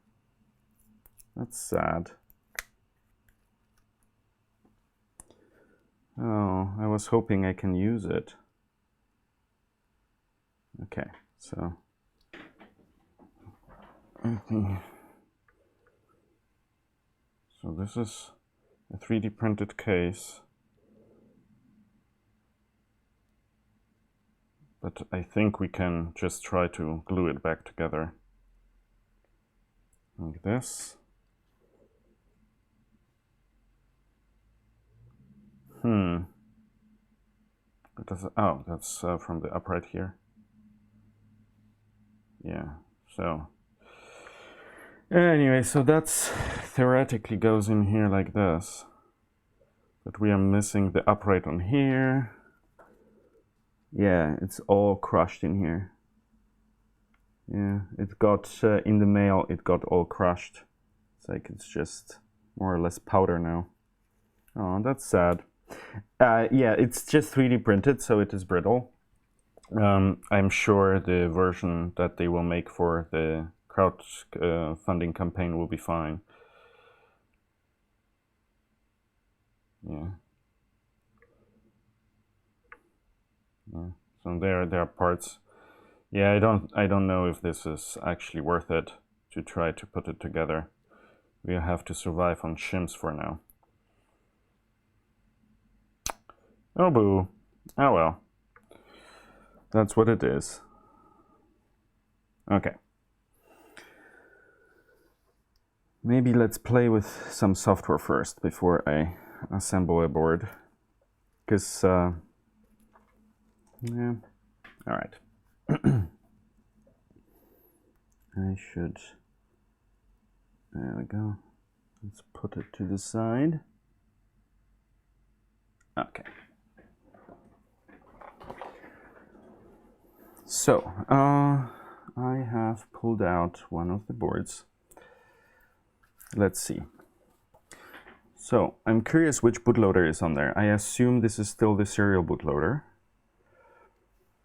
Speaker 1: That's sad. Oh, I was hoping I can use it. Okay, so so this is a 3D printed case. but I think we can just try to glue it back together like this. Oh, that's from the upright here. Yeah, so anyway, so that's theoretically goes in here like this, but we are missing the upright on here. Yeah, it's all crushed in here. Yeah, it got in the mail, it got all crushed. It's like it's just more or less powder now. Oh, that's sad. Yeah, it's just 3D printed, so it is brittle. I'm sure the version that they will make for the crowdfunding campaign will be fine. Yeah. So there are parts. Yeah, I don't know if this is actually worth it to try to put it together. We'll have to survive on shims for now. Oh boo. Oh well. That's what it is. Okay. Maybe let's play with some software first before I assemble a board. Because, yeah. Alright. I should. There we go. Let's put it to the side. Okay. So, I have pulled out one of the boards. Let's see. So, I'm curious which bootloader is on there. I assume this is still the serial bootloader.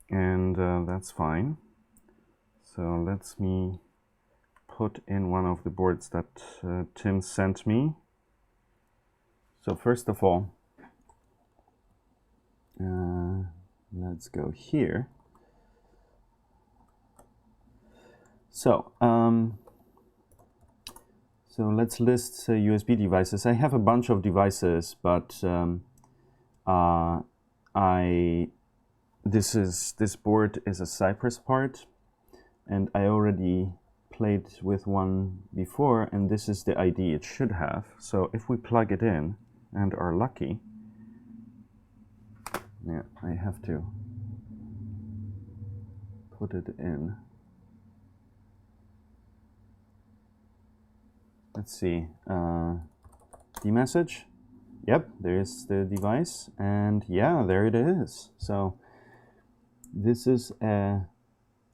Speaker 1: And that's fine. So, let me put in one of the boards that Tim sent me. So, first of all, let's go here. So, so let's list USB devices. I have a bunch of devices, but this board is a Cypress part, and I already played with one before, and this is the ID it should have. So if we plug it in and are lucky, yeah, I have to put it in. Let's see, the message. Yep, there's the device, and yeah, there it is. So this is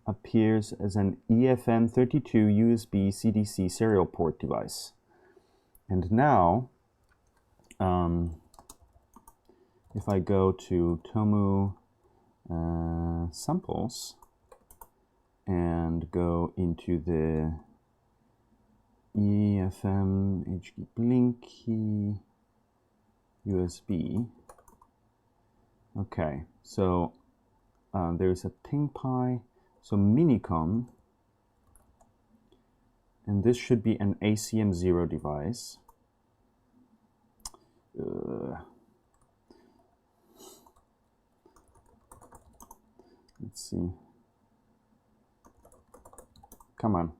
Speaker 1: appears as an EFM32 USB CDC serial port device. And now, if I go to Tomu samples and go into the EFM HD Blinky USB. Okay, so there's a PingPi, so Minicom, and this should be an ACM0 device. Let's see. Come on.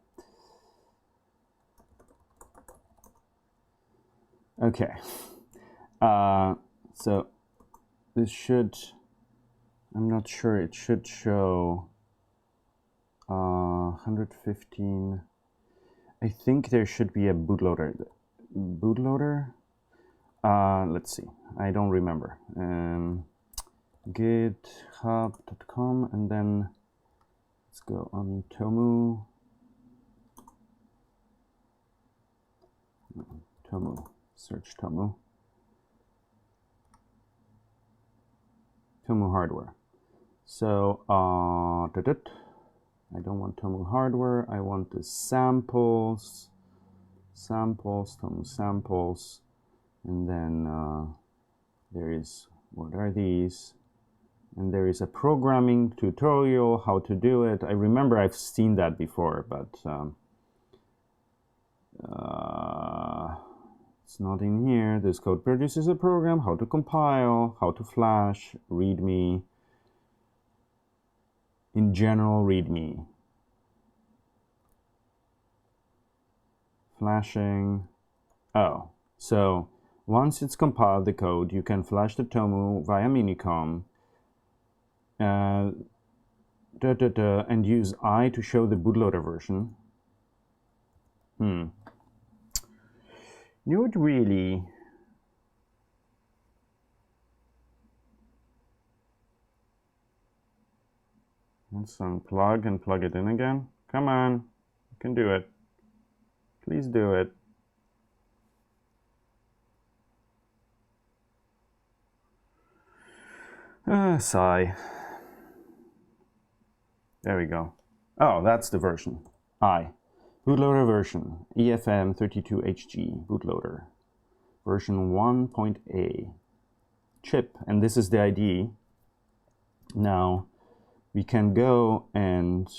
Speaker 1: Okay, so this should, I'm not sure, it should show 115. I think there should be a bootloader. Let's see, I don't remember. github.com, and then let's go on Tomu. Search Tomu hardware. So I don't want Tomu hardware, I want the samples, Tomu samples, and then there is, what are these? And there is a programming tutorial, how to do it. I remember I've seen that before, but it's not in here. This code produces a program, how to compile, how to flash, readme. in general README. Flashing. Oh, so once it's compiled the code, you can flash the Tomu via Minicom and use I to show the bootloader version. You would really. Let's unplug and plug it in again. Come on, you can do it. Please do it. Sigh. There we go. Oh, that's the version. Bootloader version. EFM32HG bootloader. Version 1.A. Chip. And this is the ID. Now, we can go and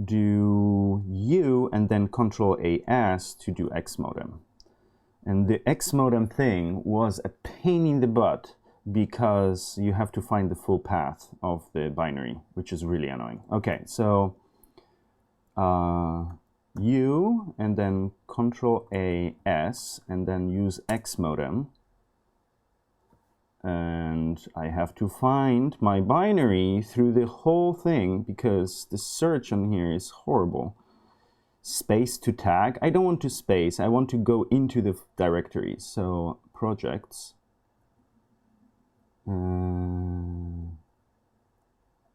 Speaker 1: do U and then Control AS to do X modem. And the X modem thing was a pain in the butt because you have to find the full path of the binary, which is really annoying. Okay, so U and then Control AS and then use X modem. And I have to find my binary through the whole thing because the search on here is horrible. Space to tag. I don't want to space. I want to go into the directory. So projects.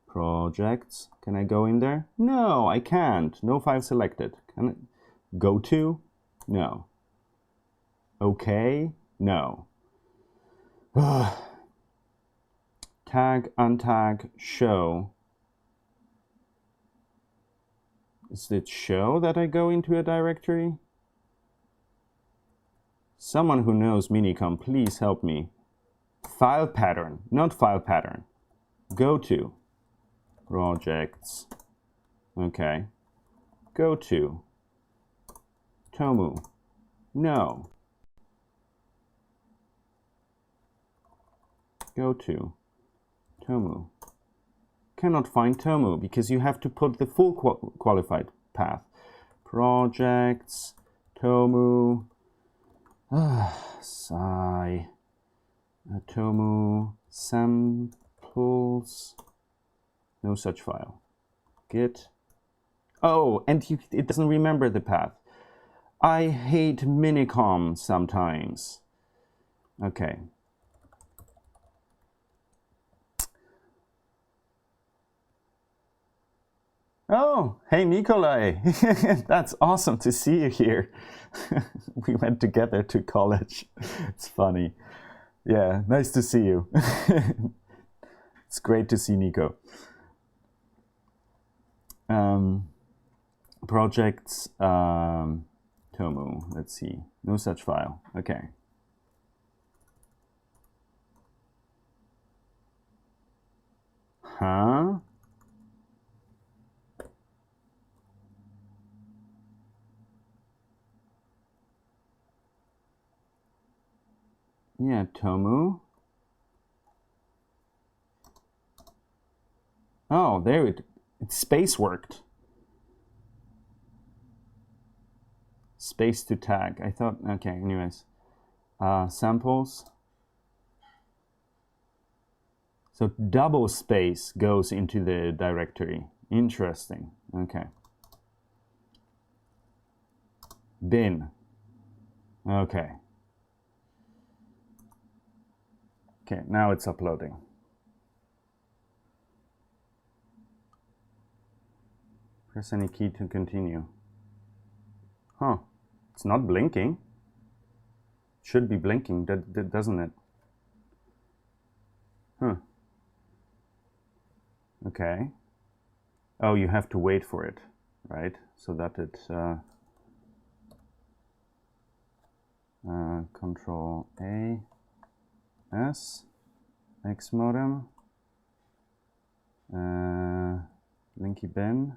Speaker 1: Projects. Can I go in there? No, I can't. No file selected. Can I go to? No. Okay? No. Tag, untag, show. Is it show that I go into a directory? Someone who knows Minicom, please help me. File pattern, not file pattern. Go to projects. Okay. Go to Tomu. No. Go to Tomu. Cannot find Tomu because you have to put the full qualified path. Projects, Tomu, sigh, Tomu, samples, no such file. Git. Oh, and it doesn't remember the path. I hate Minicom sometimes. Okay. Oh, hey Nikolai, that's awesome to see you here. We went together to college. It's funny. Yeah, nice to see you. It's great to see Nico. Projects, Tomu, let's see. No such file. Okay. Huh? Yeah, Tomu. Oh, there it space worked. Space to tag. I thought, okay, anyways. Samples. So double space goes into the directory. Interesting. Okay. Bin. Okay. Okay, now it's uploading. Press any key to continue. Huh. It's not blinking. It should be blinking, doesn't it? Huh. Okay. Oh, you have to wait for it, right? So that it Control A, S, X modem, linky bin,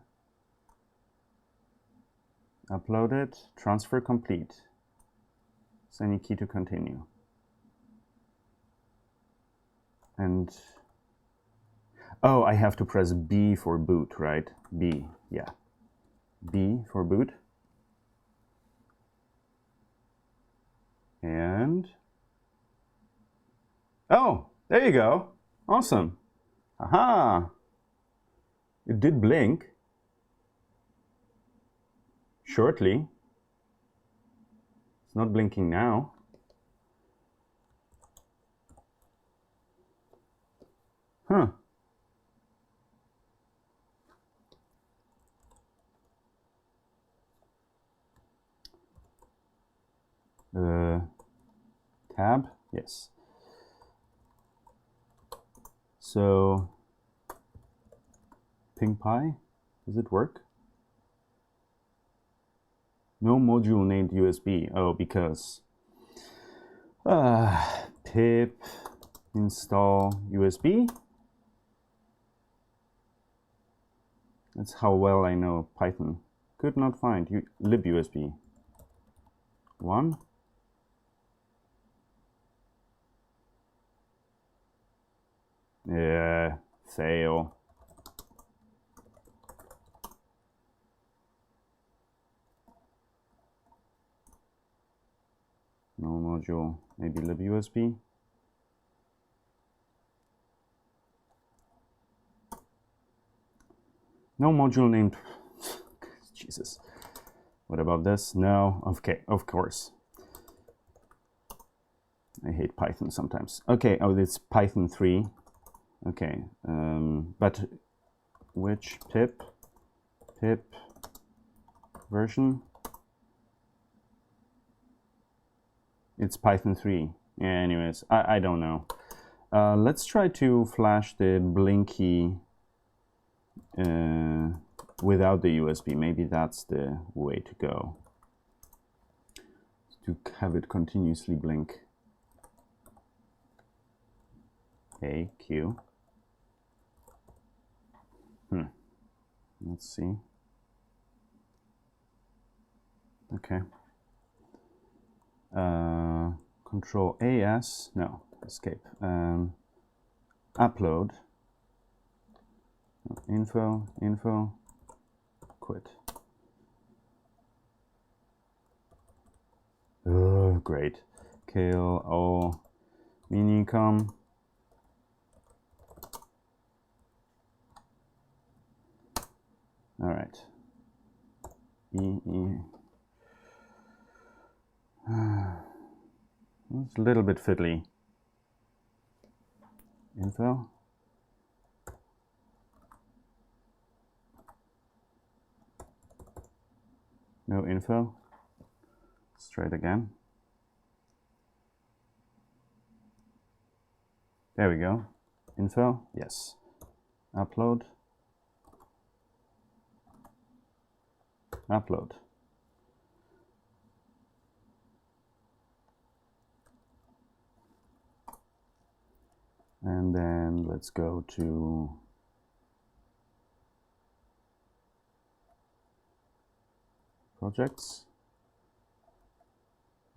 Speaker 1: upload it, transfer complete. So any key to continue. And Oh, I have to press B for boot, right? B, yeah. B for boot. And, oh, there you go. Awesome. Aha. It did blink. Shortly. It's not blinking now. Huh. Tab, yes. So, PingPy, does it work? No module named USB. Oh, because pip install USB. That's how well I know Python. Could not find libUSB. 1. Yeah, fail. No module, maybe libUSB. No module named. Jesus. What about this? No. Okay, of course. I hate Python sometimes. Okay, oh, it's Python 3. Okay, but which pip version? It's Python 3. Yeah, anyways, I don't know. Let's try to flash the Blinky without the USB. Maybe that's the way to go. To have it continuously blink. A, Q. Let's see. Okay. Control AS, no, escape. Upload. Info, quit. Oh, great. Kill all minicom. All right. It's a little bit fiddly. Info. No info. Let's try it again. There we go. Info, yes. Upload. Upload. And then let's go to projects.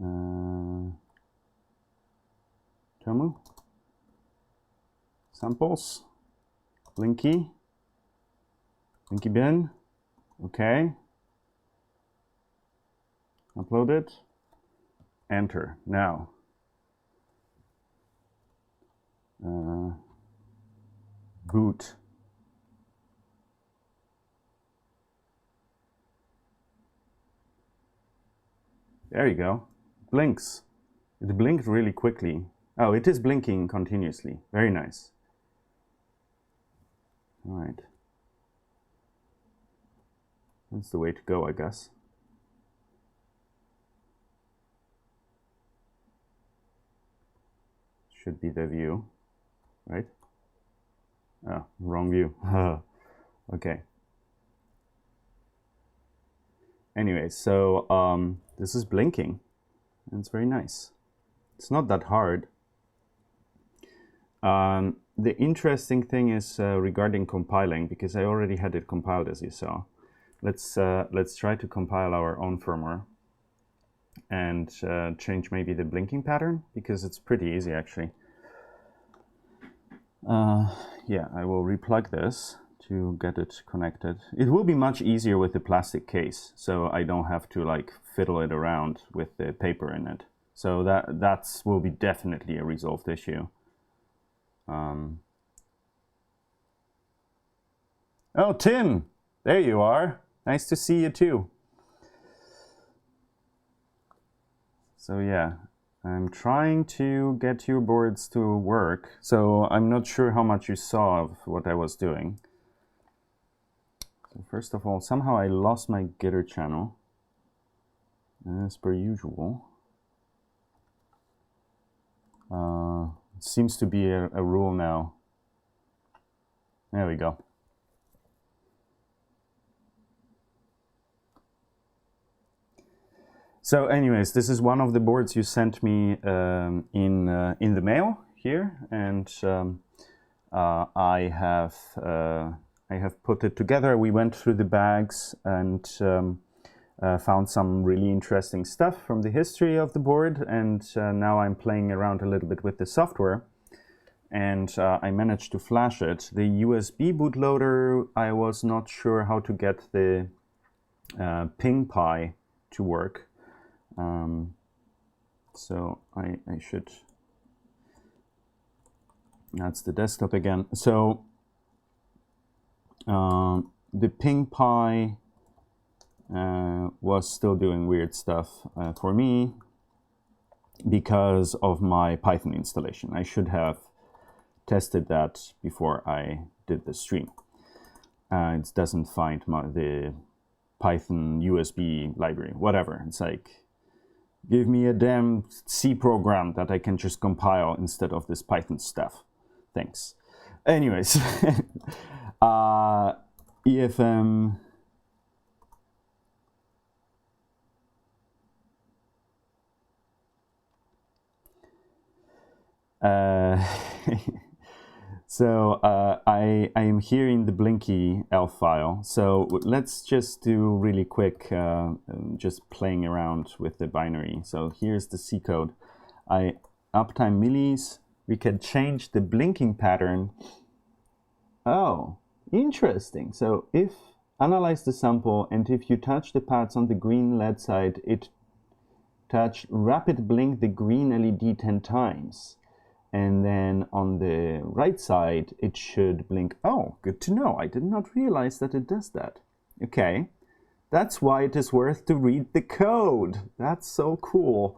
Speaker 1: Tomu. Samples. Blinky bin. Okay. Upload it. Enter. Now. Boot. There you go. Blinks. It blinked really quickly. Oh, it is blinking continuously. Very nice. All right. That's the way to go, I guess. Should be the view, right? Oh, wrong view. Okay. Anyway, so this is blinking. And it's very nice. It's not that hard. The interesting thing is regarding compiling, because I already had it compiled, as you saw. Let's try to compile our own firmware and change maybe the blinking pattern, because it's pretty easy actually. Yeah, I will replug this to get it connected. It will be much easier with the plastic case, so I don't have to like fiddle it around with the paper in it. So that will be definitely a resolved issue. Oh, Tim, there you are. Nice to see you too. So yeah, I'm trying to get your boards to work. So I'm not sure how much you saw of what I was doing. So first of all, somehow I lost my Gitter channel, as per usual. It seems to be a rule now. There we go. So anyways, this is one of the boards you sent me in the mail here, and I have put it together. We went through the bags and found some really interesting stuff from the history of the board, and now I'm playing around a little bit with the software, and I managed to flash it. The USB bootloader, I was not sure how to get the PingPi to work. So I should, that's the desktop again. So the PingPi was still doing weird stuff for me because of my Python installation. I should have tested that before I did the stream. It doesn't find the Python USB library, whatever. It's like, give me a damn C program that I can just compile instead of this Python stuff. Thanks. Anyways, EFM. So I am here in the Blinky elf file. So let's just do really quick, just playing around with the binary. So here's the C code. Uptime millis. We can change the blinking pattern. Oh, interesting. So if analyze the sample, and if you touch the pads on the green LED side, it touch rapid blink the green LED 10 times. And then on the right side, it should blink. Oh, good to know. I did not realize that it does that. Okay, that's why it is worth to read the code. That's so cool.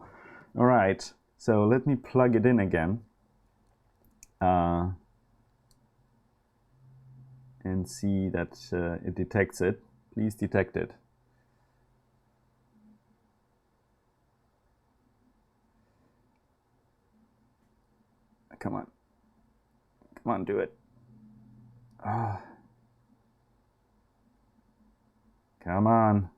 Speaker 1: All right, so let me plug it in again. And see that it detects it. Please detect it. Come on. Come on, do it. Come on.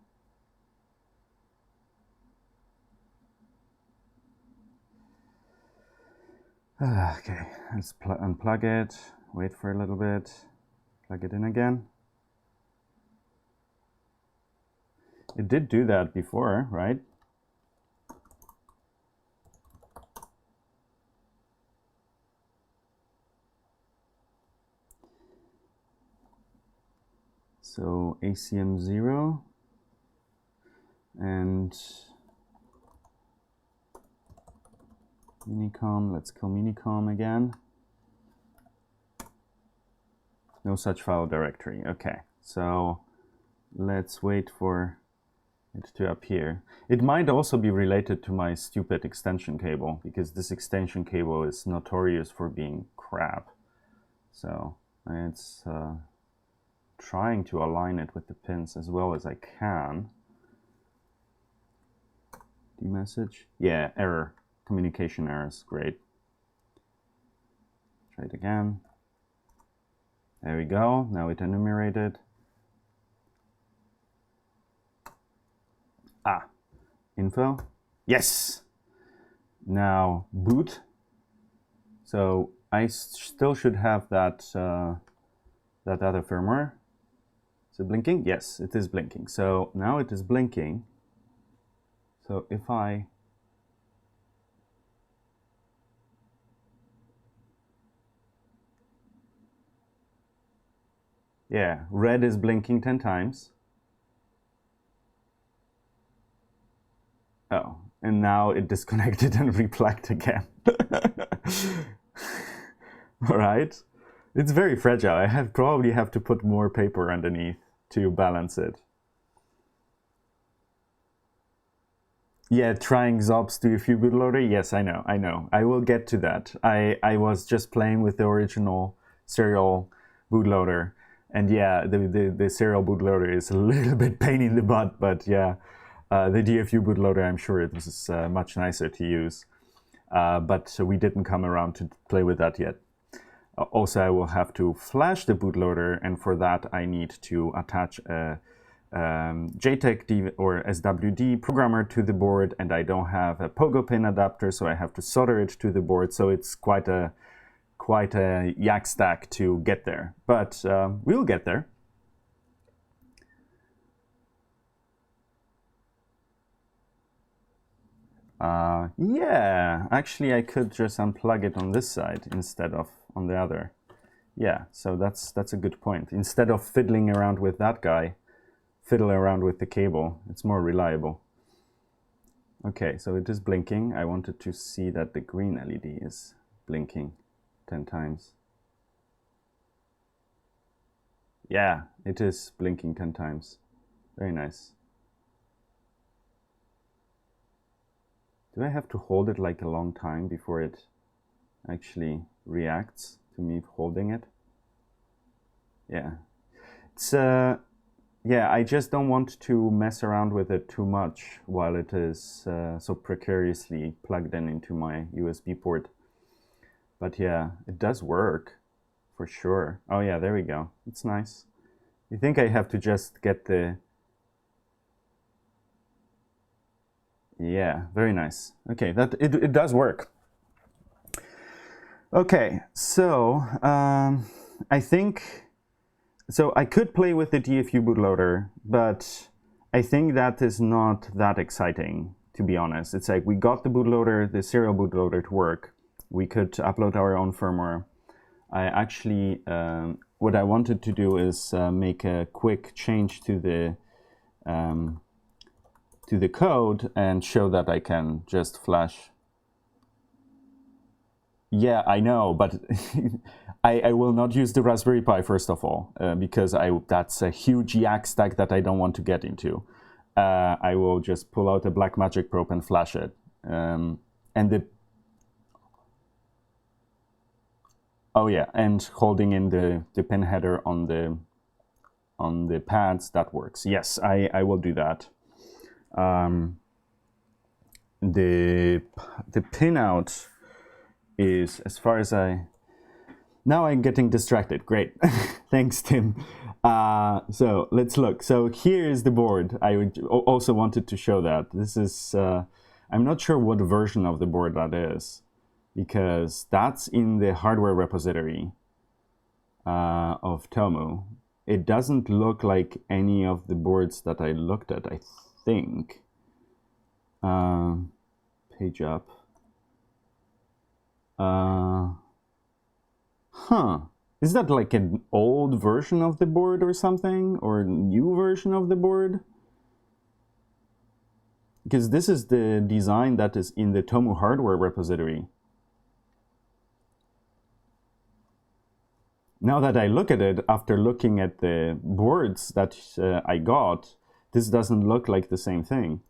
Speaker 1: Okay, let's unplug it. Wait for a little bit. Plug it in again. It did do that before, right? So ACM 0 and Minicom. Let's kill Minicom again. No such file directory. Okay, so let's wait for it to appear. It might also be related to my stupid extension cable, because this extension cable is notorious for being crap. So it's trying to align it with the pins as well as I can. Message. Yeah, error. Communication errors. Great. Try it again. There we go. Now it enumerated. Info. Yes. Now boot. So I still should have that that other firmware. Is it blinking? Yes, it is blinking. So now it is blinking. So if I Yeah, red is blinking 10 times. Oh, and now it disconnected and replugged again. All right. It's very fragile. I probably have to put more paper underneath to balance it. Yeah, trying Zob's DFU bootloader. Yes, I know. I will get to that. I was just playing with the original serial bootloader, and yeah, the serial bootloader is a little bit pain in the butt, but yeah, the DFU bootloader, I'm sure it was much nicer to use. But we didn't come around to play with that yet. Also, I will have to flash the bootloader, and for that I need to attach a JTAG or SWD programmer to the board, and I don't have a pogo pin adapter, so I have to solder it to the board. So it's quite a yak stack to get there, but we'll get there. Yeah, actually I could just unplug it on this side instead of on the other. Yeah, so that's a good point. Instead of fiddling around with that guy, fiddle around with the cable. It's more reliable. Okay, so it is blinking. I wanted to see that the green LED is blinking 10 times. Yeah, it is blinking 10 times. Very nice. Do I have to hold it like a long time before it actually reacts to me holding it? Yeah. It's yeah, I just don't want to mess around with it too much while it is so precariously plugged in into my USB port. But yeah, it does work for sure. Oh yeah, there we go. It's nice. You think I have to just get the... Yeah, very nice. Okay, that it does work. Okay, so I think... So I could play with the DFU bootloader, but I think that is not that exciting, to be honest. It's like we got the bootloader, the serial bootloader to work. We could upload our own firmware. I actually, what I wanted to do is make a quick change to the code and show that I can just flash. Yeah, I know, but I will not use the Raspberry Pi first of all, because that's a huge yak stack that I don't want to get into. I will just pull out a Blackmagic probe and flash it. And oh yeah, and holding in the pin header on the pads, that works. Yes, I will do that. The pinout is, as far as now I'm getting distracted. Great. Thanks, Tim. So let's look. So here is the board. I also wanted to show that. This is, I'm not sure what version of the board that is, because that's in the hardware repository of Tomu. It doesn't look like any of the boards that I looked at, I think. Page up. Is that like an old version of the board or something? Or a new version of the board? Because this is the design that is in the Tomu hardware repository. Now that I look at it, after looking at the boards that I got, this doesn't look like the same thing.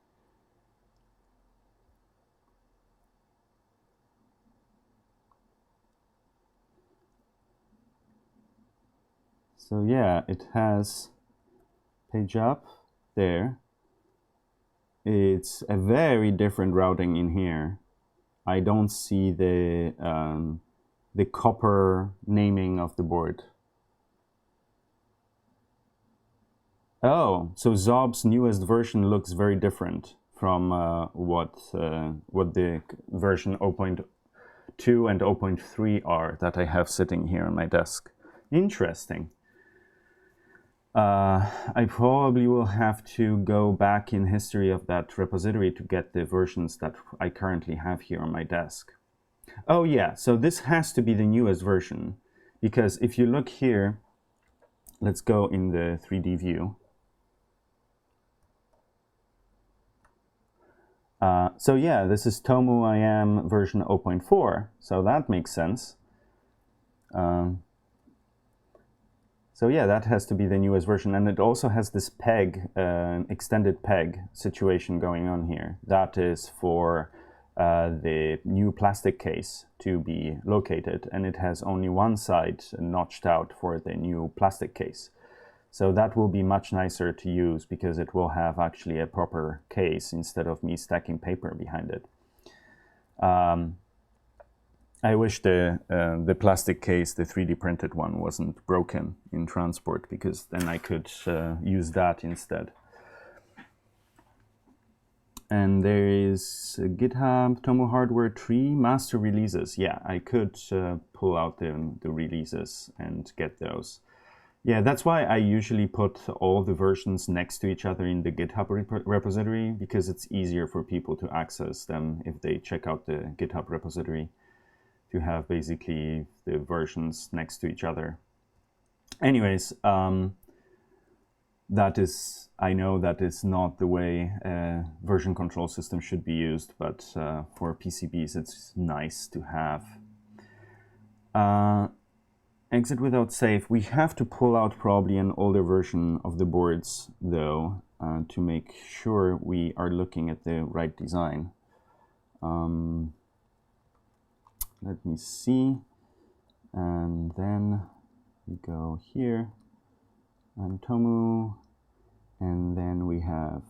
Speaker 1: So yeah, it has page up there. It's a very different routing in here. I don't see the copper naming of the board. Oh, so Zob's newest version looks very different from what the version 0.2 and 0.3 are that I have sitting here on my desk. Interesting. I probably will have to go back in history of that repository to get the versions that I currently have here on my desk. Oh yeah, so this has to be the newest version, because if you look here, let's go in the 3D view. So yeah, this is Tomu An ARM version 0.4, so that makes sense. So yeah, that has to be the newest version, and it also has this peg, extended peg situation going on here. That is for the new plastic case to be located, and it has only one side notched out for the new plastic case. So that will be much nicer to use because it will have actually a proper case instead of me stacking paper behind it. I wish the plastic case, the 3D printed one, wasn't broken in transport, because then I could use that instead. And there is GitHub, Tomu hardware tree, master releases. Yeah, I could pull out the releases and get those. Yeah, that's why I usually put all the versions next to each other in the GitHub repository, because it's easier for people to access them if they check out the GitHub repository, to have basically the versions next to each other. Anyways, that is, I know that is not the way a version control system should be used, but for PCBs it's nice to have. Exit without save. We have to pull out probably an older version of the boards though, to make sure we are looking at the right design. Let me see, and then we go here, and Tomu, and then we have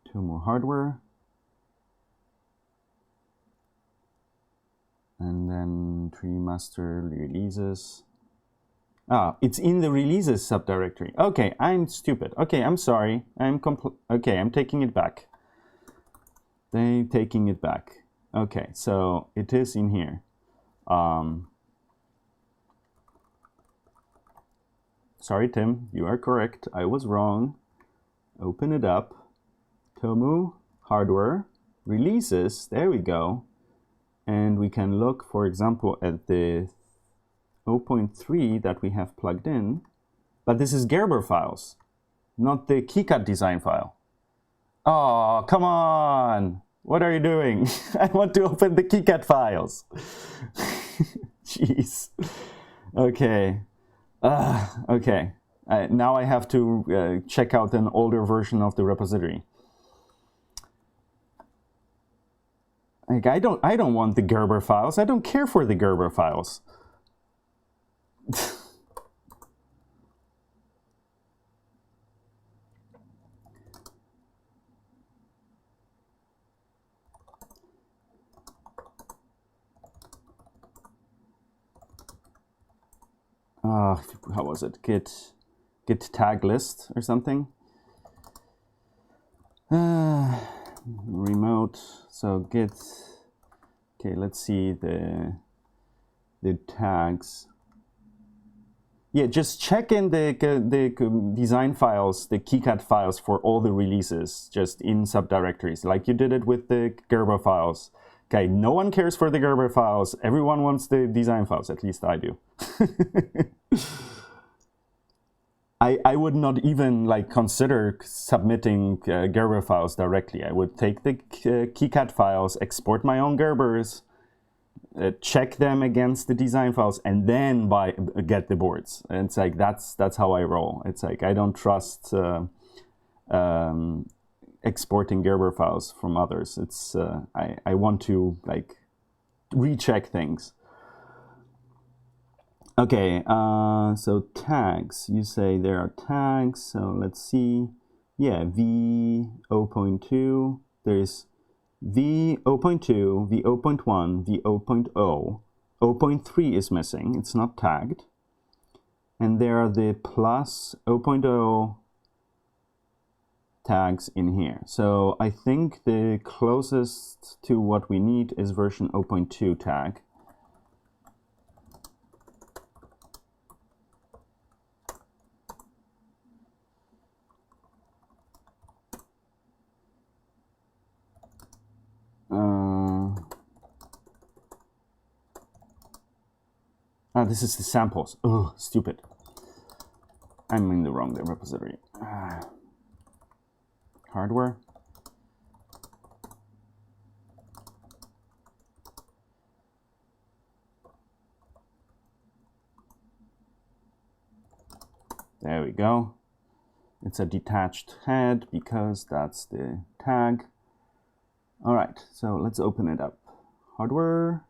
Speaker 1: Tomu hardware, and then tree master releases. Ah, it's in the releases subdirectory. Okay, I'm stupid. Okay, I'm sorry. Okay, I'm taking it back. Taking it back. Okay, so it is in here. Sorry, Tim, you are correct. I was wrong. Open it up. Tomu hardware releases. There we go. And we can look, for example, at the 0.3 that we have plugged in. But this is Gerber files, not the KiCad design file. Oh, come on. What are you doing? I want to open the KiCad files. Jeez. Okay. Okay. Now I have to check out an older version of the repository. Like, I don't want the Gerber files. I don't care for the Gerber files. How was it? Git tag list or something. Remote. So git. Okay, let's see the tags. Yeah, just check in the design files, the KiCad files for all the releases, just in subdirectories, like you did it with the Gerber files. Okay, no one cares for the Gerber files. Everyone wants the design files, at least I do. I would not even like consider submitting Gerber files directly. I would take the KiCad files, export my own Gerbers, check them against the design files, and then get the boards. And it's like that's how I roll. It's like I don't trust exporting Gerber files from others. It's I want to like recheck things. Okay, so tags. You say there are tags. So let's see. Yeah, V 0.2. There's V 0.2, V 0.1, V 0.0. 0.3 is missing. It's not tagged. And there are the plus 0.0 tags in here. So I think the closest to what we need is version 0.2 tag. This is the samples. Oh, stupid. I'm in the wrong repository. Hardware. There we go. It's a detached head because that's the tag. All right, so let's open it up. Hardware.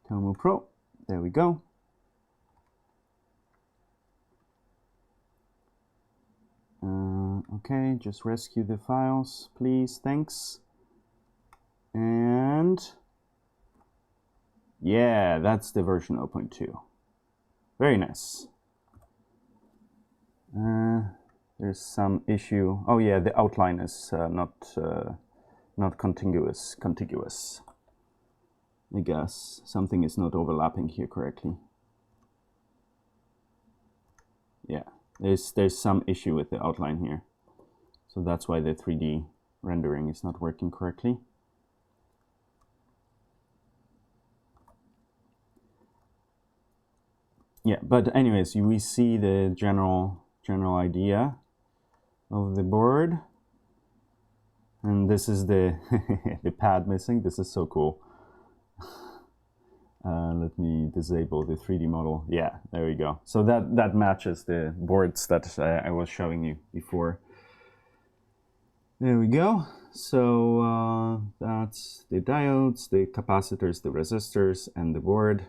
Speaker 1: Tomu Pro. There we go. Okay, just rescue the files, please. Thanks. And yeah, that's the version 0.2. Very nice. There's some issue. Oh yeah, the outline is not contiguous. I guess something is not overlapping here correctly. Yeah, there's some issue with the outline here. So that's why the 3D rendering is not working correctly. Yeah, but anyways, we see the general idea of the board. And this is the the pad missing. This is so cool. Let me disable the 3D model. Yeah, there we go. So that matches the boards that I was showing you before. There we go. So that's the diodes, the capacitors, the resistors, and the board.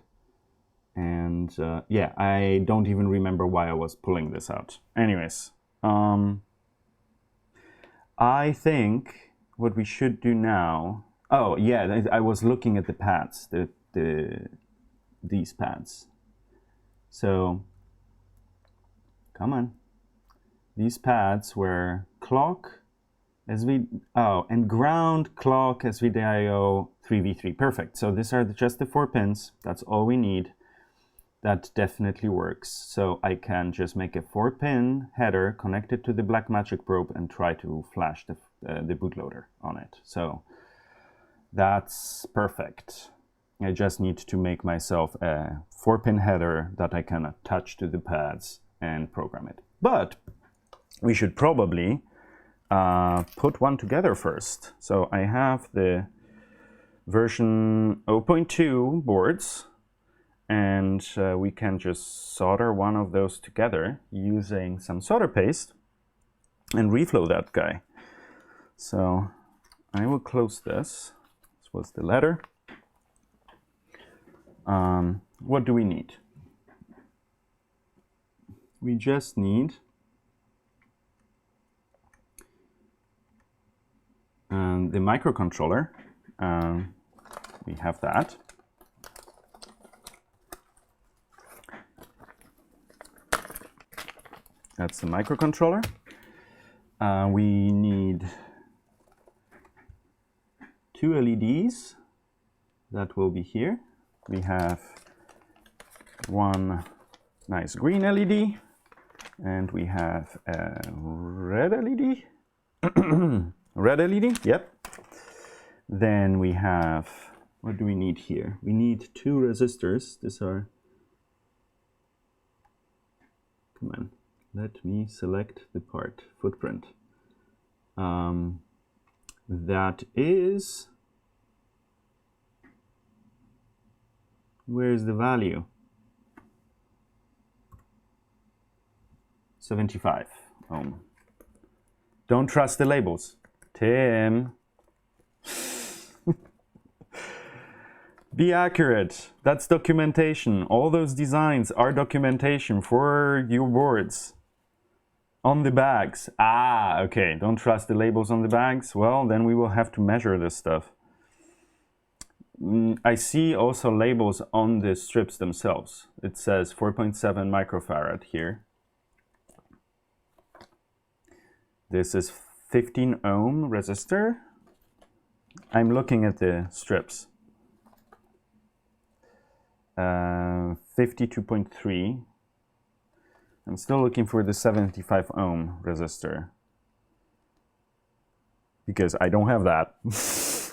Speaker 1: And yeah, I don't even remember why I was pulling this out. Anyways, I think what we should do now. Oh yeah, I was looking at the pads, these pads. So come on, these pads were clock, and ground, clock, SVDIO, 3v3. Perfect. So these are just the 4 pins. That's all we need. That definitely works. So I can just make a 4-pin header connected to the Blackmagic probe and try to flash the bootloader on it. So that's perfect. I just need to make myself a 4-pin header that I can attach to the pads and program it. But we should probably put one together first. So I have the version 0.2 boards, and we can just solder one of those together using some solder paste and reflow that guy. So I will close this. This was the letter. What do we need? We just need the microcontroller. We have that. That's the microcontroller. We need 2 LEDs that will be here. We have one nice green LED, and we have a red LED. Red LED, yep. Then we have, what do we need here? We need 2 resistors. These are, come on. Let me select the part, footprint. That is, where is the value? 75 ohm. Don't trust the labels. Tim. Be accurate. That's documentation. All those designs are documentation for your boards. On the bags. Ah, okay. Don't trust the labels on the bags. Well, then we will have to measure this stuff. I see also labels on the strips themselves. It says 4.7 microfarad here. This is 15 ohm resistor. I'm looking at the strips. 52.3. I'm still looking for the 75 ohm resistor because I don't have that.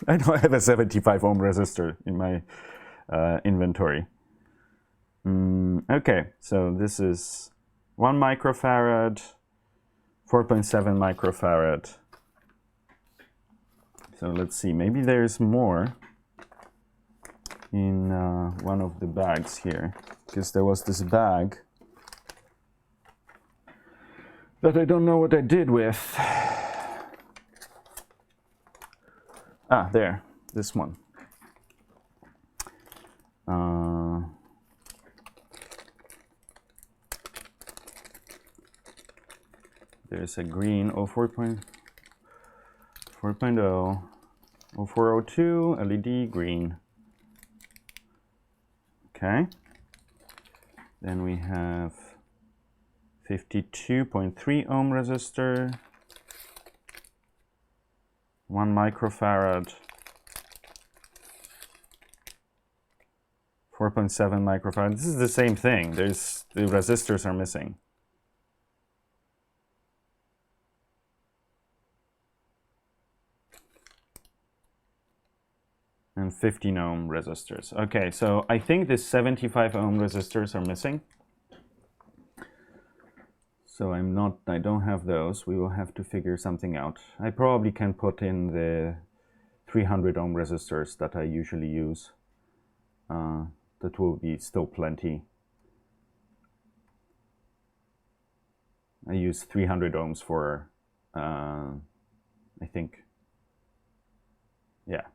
Speaker 1: I don't have a 75 ohm resistor in my inventory. Okay, so this is 1 microfarad, 4.7 microfarad. So let's see, maybe there's more in one of the bags here, because there was this bag that I don't know what I did with. Ah, there, this one. There's a green 04.4.0, 0402 LED green. Okay. Then we have 52.3 ohm resistor, 1 microfarad, 4.7 microfarad. This is the same thing. The resistors are missing. And 15 ohm resistors. Okay, so I think the 75 ohm resistors are missing. So I don't have those. We will have to figure something out. I probably can put in the 300 ohm resistors that I usually use. That will be still plenty. I use 300 ohms for, I think, yeah.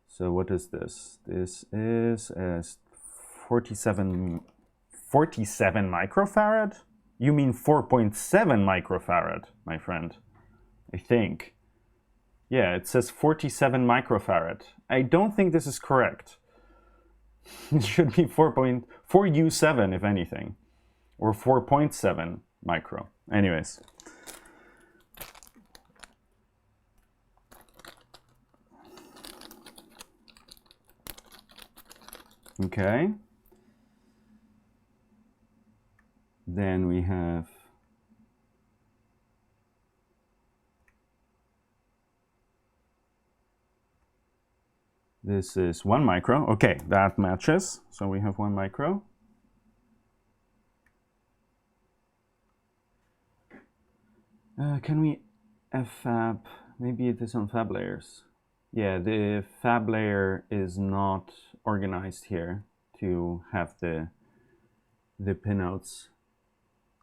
Speaker 1: So what is this? This is a 47 microfarad? You mean 4.7 microfarad, my friend, I think. Yeah, it says 47 microfarad. I don't think this is correct. It should be 4.4U7 if anything, or 4.7 micro. Anyways. Okay. Then we have this is 1 micro. Okay, that matches. So we have 1 micro. Can we fab? Maybe it is on fab layers. Yeah, the fab layer is not organized here to have the pinouts,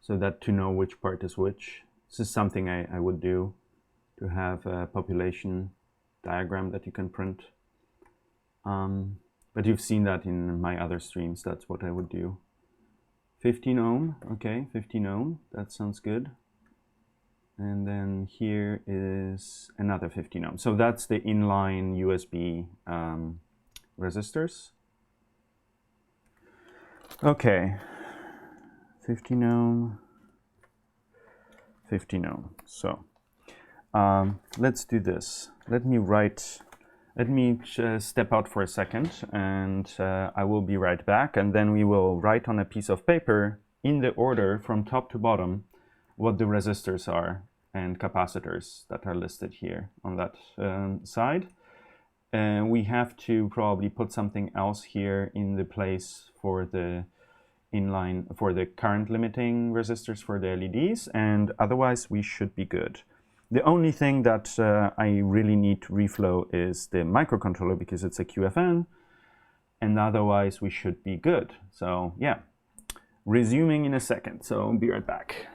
Speaker 1: so that to know which part is which. This is something I would do, to have a population diagram that you can print. But you've seen that in my other streams. That's what I would do. 15 ohm, okay, 15 ohm, that sounds good. And then here is another 15 ohm. So that's the inline USB resistors. Okay, 15 ohm, 15 ohm. So let's do this. Let me step out for a second, and I will be right back. And then we will write on a piece of paper in the order from top to bottom what the resistors are and capacitors that are listed here on that side. We have to probably put something else here in the place for the inline, for the current limiting resistors for the LEDs, and otherwise we should be good. The only thing that I really need to reflow is the microcontroller, because it's a QFN, and otherwise we should be good. So yeah, resuming in a second, so I'll be right back.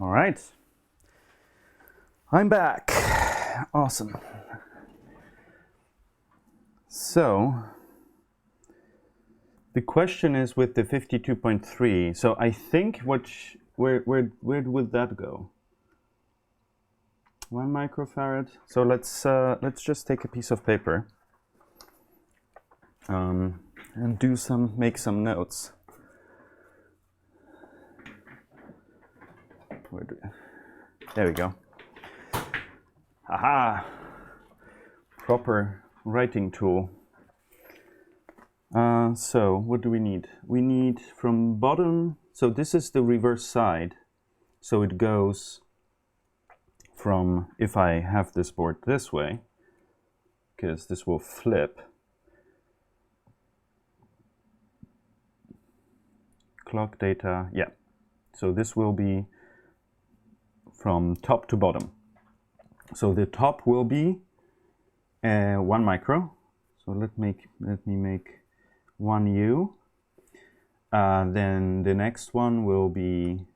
Speaker 1: All right. I'm back. Awesome. So the question is with the 52.3. So I think where would that go? 1 microfarad. So let's just take a piece of paper and make some notes. There we go. Aha! Proper writing tool. So what do we need? We need from bottom, so this is the reverse side. So it goes from, if I have this board this way, because this will flip. Clock data, yeah. So this will be from top to bottom. So the top will be 1 micro. So let me make 1U. Then the next one will be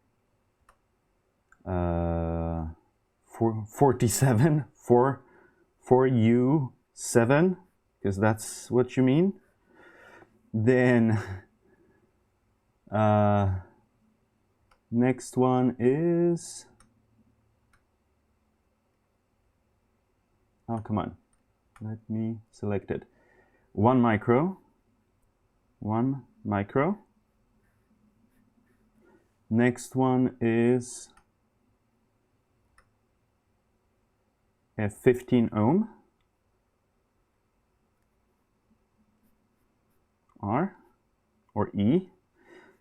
Speaker 1: 47, 4U7, because that's what you mean. Then next one is, oh, come on, let me select it. 1 micro, 1 micro. Next one is a 15 ohm, R or E.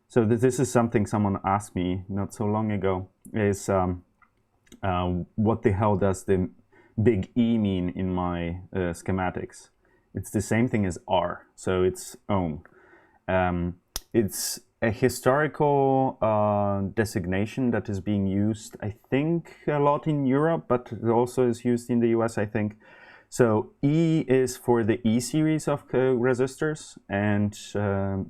Speaker 1: So this is something someone asked me not so long ago, is what the hell does the big E mean in my schematics? It's the same thing as R, so it's ohm. It's a historical designation that is being used, I think, a lot in Europe, but it also is used in the US, I think. So E is for the E series of resistors, and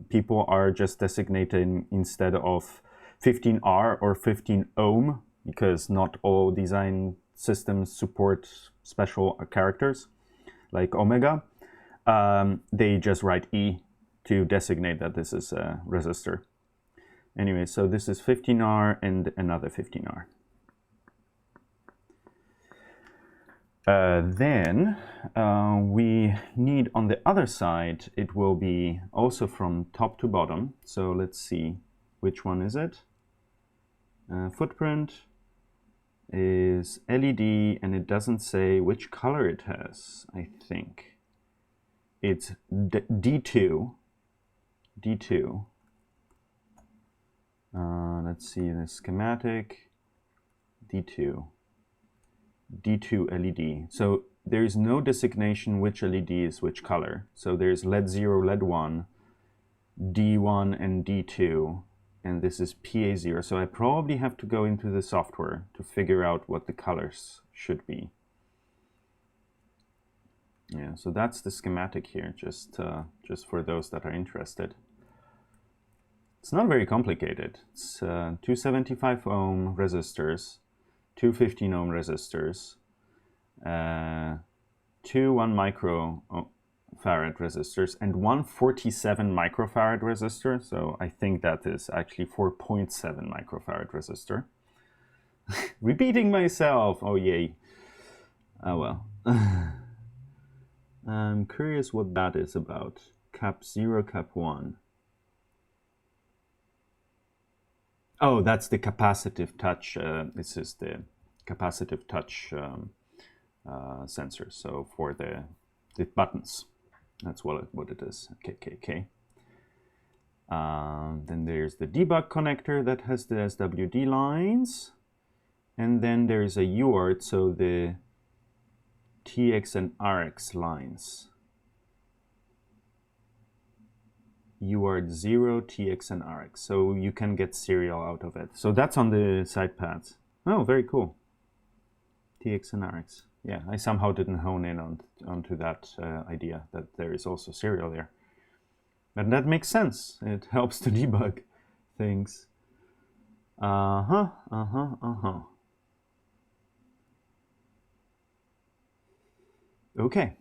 Speaker 1: people are just designating instead of 15R or 15 ohm, because not all design systems support special characters like omega. They just write E to designate that this is a resistor. Anyway, so this is 15R and another 15R. Then we need on the other side, it will be also from top to bottom. So let's see, which one is it? Footprint is LED, and it doesn't say which color it has, I think. It's D2. D2. Let's see the schematic. D2. D2 LED. So there is no designation which LED is which color. So there's LED 0, LED 1, D1 and D2, and this is PA0. So I probably have to go into the software to figure out what the colors should be. Yeah, so that's the schematic here, just for those that are interested. It's not very complicated. It's 275 ohm resistors, 215 ohm resistors, 2 1 microfarad resistors, and 147 microfarad resistor. So I think that is actually 4.7 microfarad resistor. Repeating myself. Oh yay. Oh well. I'm curious what that is about. Cap 0, cap 1. Oh, that's the capacitive touch. This is the capacitive touch sensor. So for the buttons, that's what it is. KKK. Then there's the debug connector that has the SWD lines, and then there's a UART, so the TX and RX lines. UART 0, TX and RX. So you can get serial out of it. So that's on the side pads. Oh, very cool. TX and RX. Yeah, I somehow didn't hone in onto that idea that there is also serial there. But that makes sense. It helps to debug things. Okay,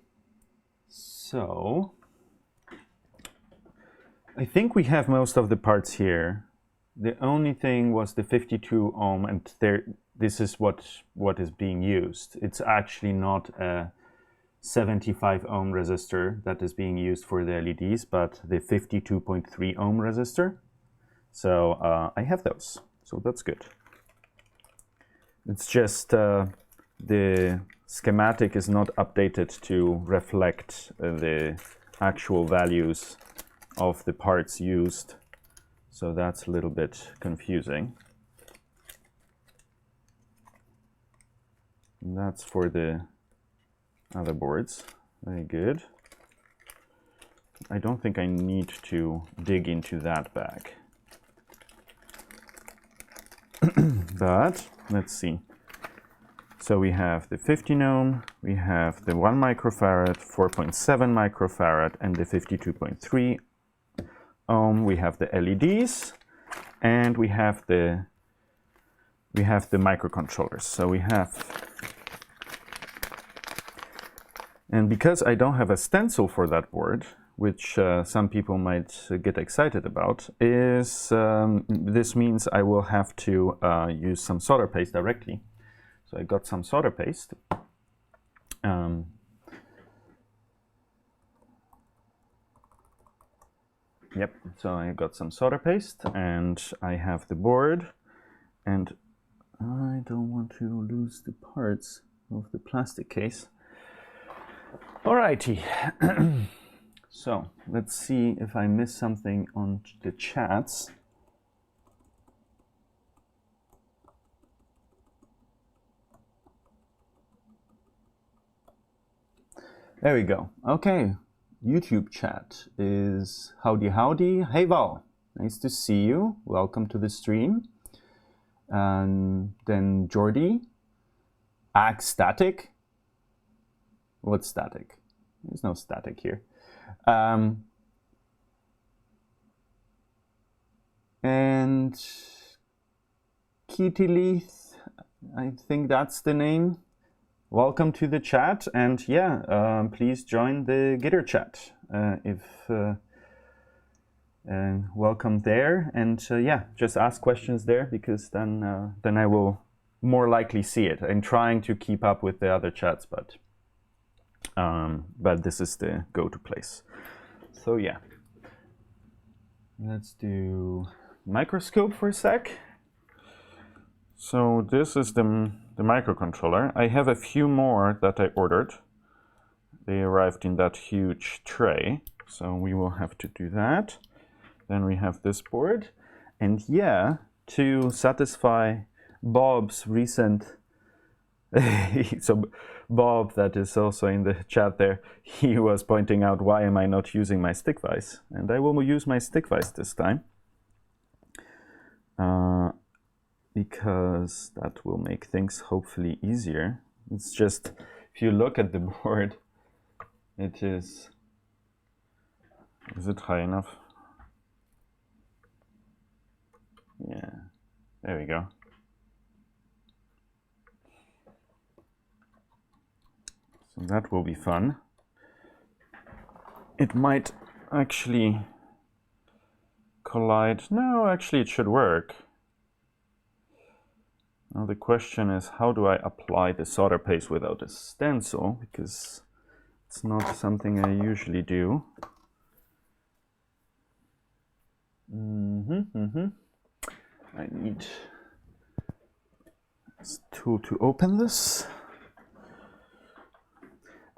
Speaker 1: so I think we have most of the parts here. The only thing was the 52 ohm, and this is what is being used. It's actually not a 75 ohm resistor that is being used for the LEDs, but the 52.3 ohm resistor. So I have those, so that's good. It's just the schematic is not updated to reflect the actual values of the parts used, so that's a little bit confusing. And that's for the other boards. Very good. I don't think I need to dig into that bag. But let's see. So we have the 15 ohm, we have the 1 microfarad, 4.7 microfarad, and the 52.3 ohm. We have the LEDs, and we have the microcontrollers. So we have, and because I don't have a stencil for that board, which some people might get excited about, is this means I will have to use some solder paste directly. So I got some solder paste. Yep, so I got some solder paste, and I have the board, and I don't want to lose the parts of the plastic case. Alrighty. So let's see if I miss something on the chats. There we go. Okay, YouTube chat is howdy howdy. Hey Val, nice to see you. Welcome to the stream. And then Jordy, static. What's static? There's no static here. And Kitilith, I think that's the name. Welcome to the chat, and yeah, please join the Gitter chat welcome there, and yeah, just ask questions there, because then I will more likely see it. I'm trying to keep up with the other chats, but this is the go-to place. So yeah, let's do microscope for a sec. So this is the microcontroller. I have a few more that I ordered. They arrived in that huge tray, so we will have to do that. Then we have this board, and yeah, to satisfy Bob's recent so Bob, that is also in the chat there, he was pointing out, why am I not using my stick vise? And I will use my stick vise this time, because that will make things hopefully easier. It's just, if you look at the board, it is it high enough? Yeah, there we go. So that will be fun. It might actually collide. No, actually it should work. Now the question is, how do I apply the solder paste without a stencil? Because it's not something I usually do. I need this tool to open this.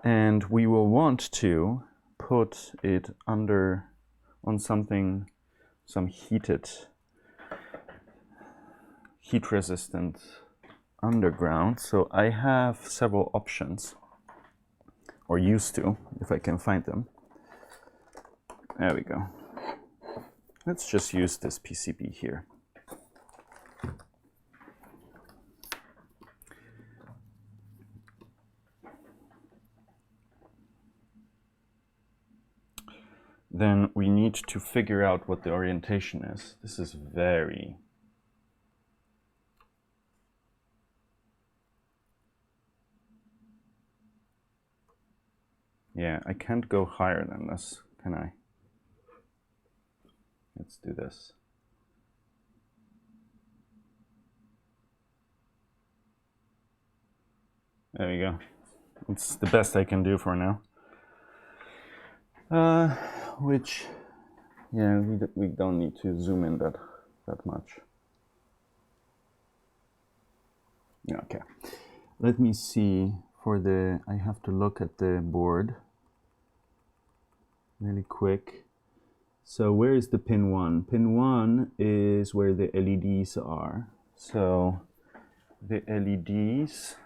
Speaker 1: And we will want to put it under on something, some heat resistant underground. So I have several options, or used to, if I can find them. There we go. Let's just use this PCB here. Then we need to figure out what the orientation is. This is very Yeah, I can't go higher than this, can I? Let's do this. There we go. It's the best I can do for now. Which, yeah, we don't need to zoom in that much. Okay, let me see for the, I have to look at the board really quick. So where is the pin 1? Pin 1 is where the LEDs are. So the LEDs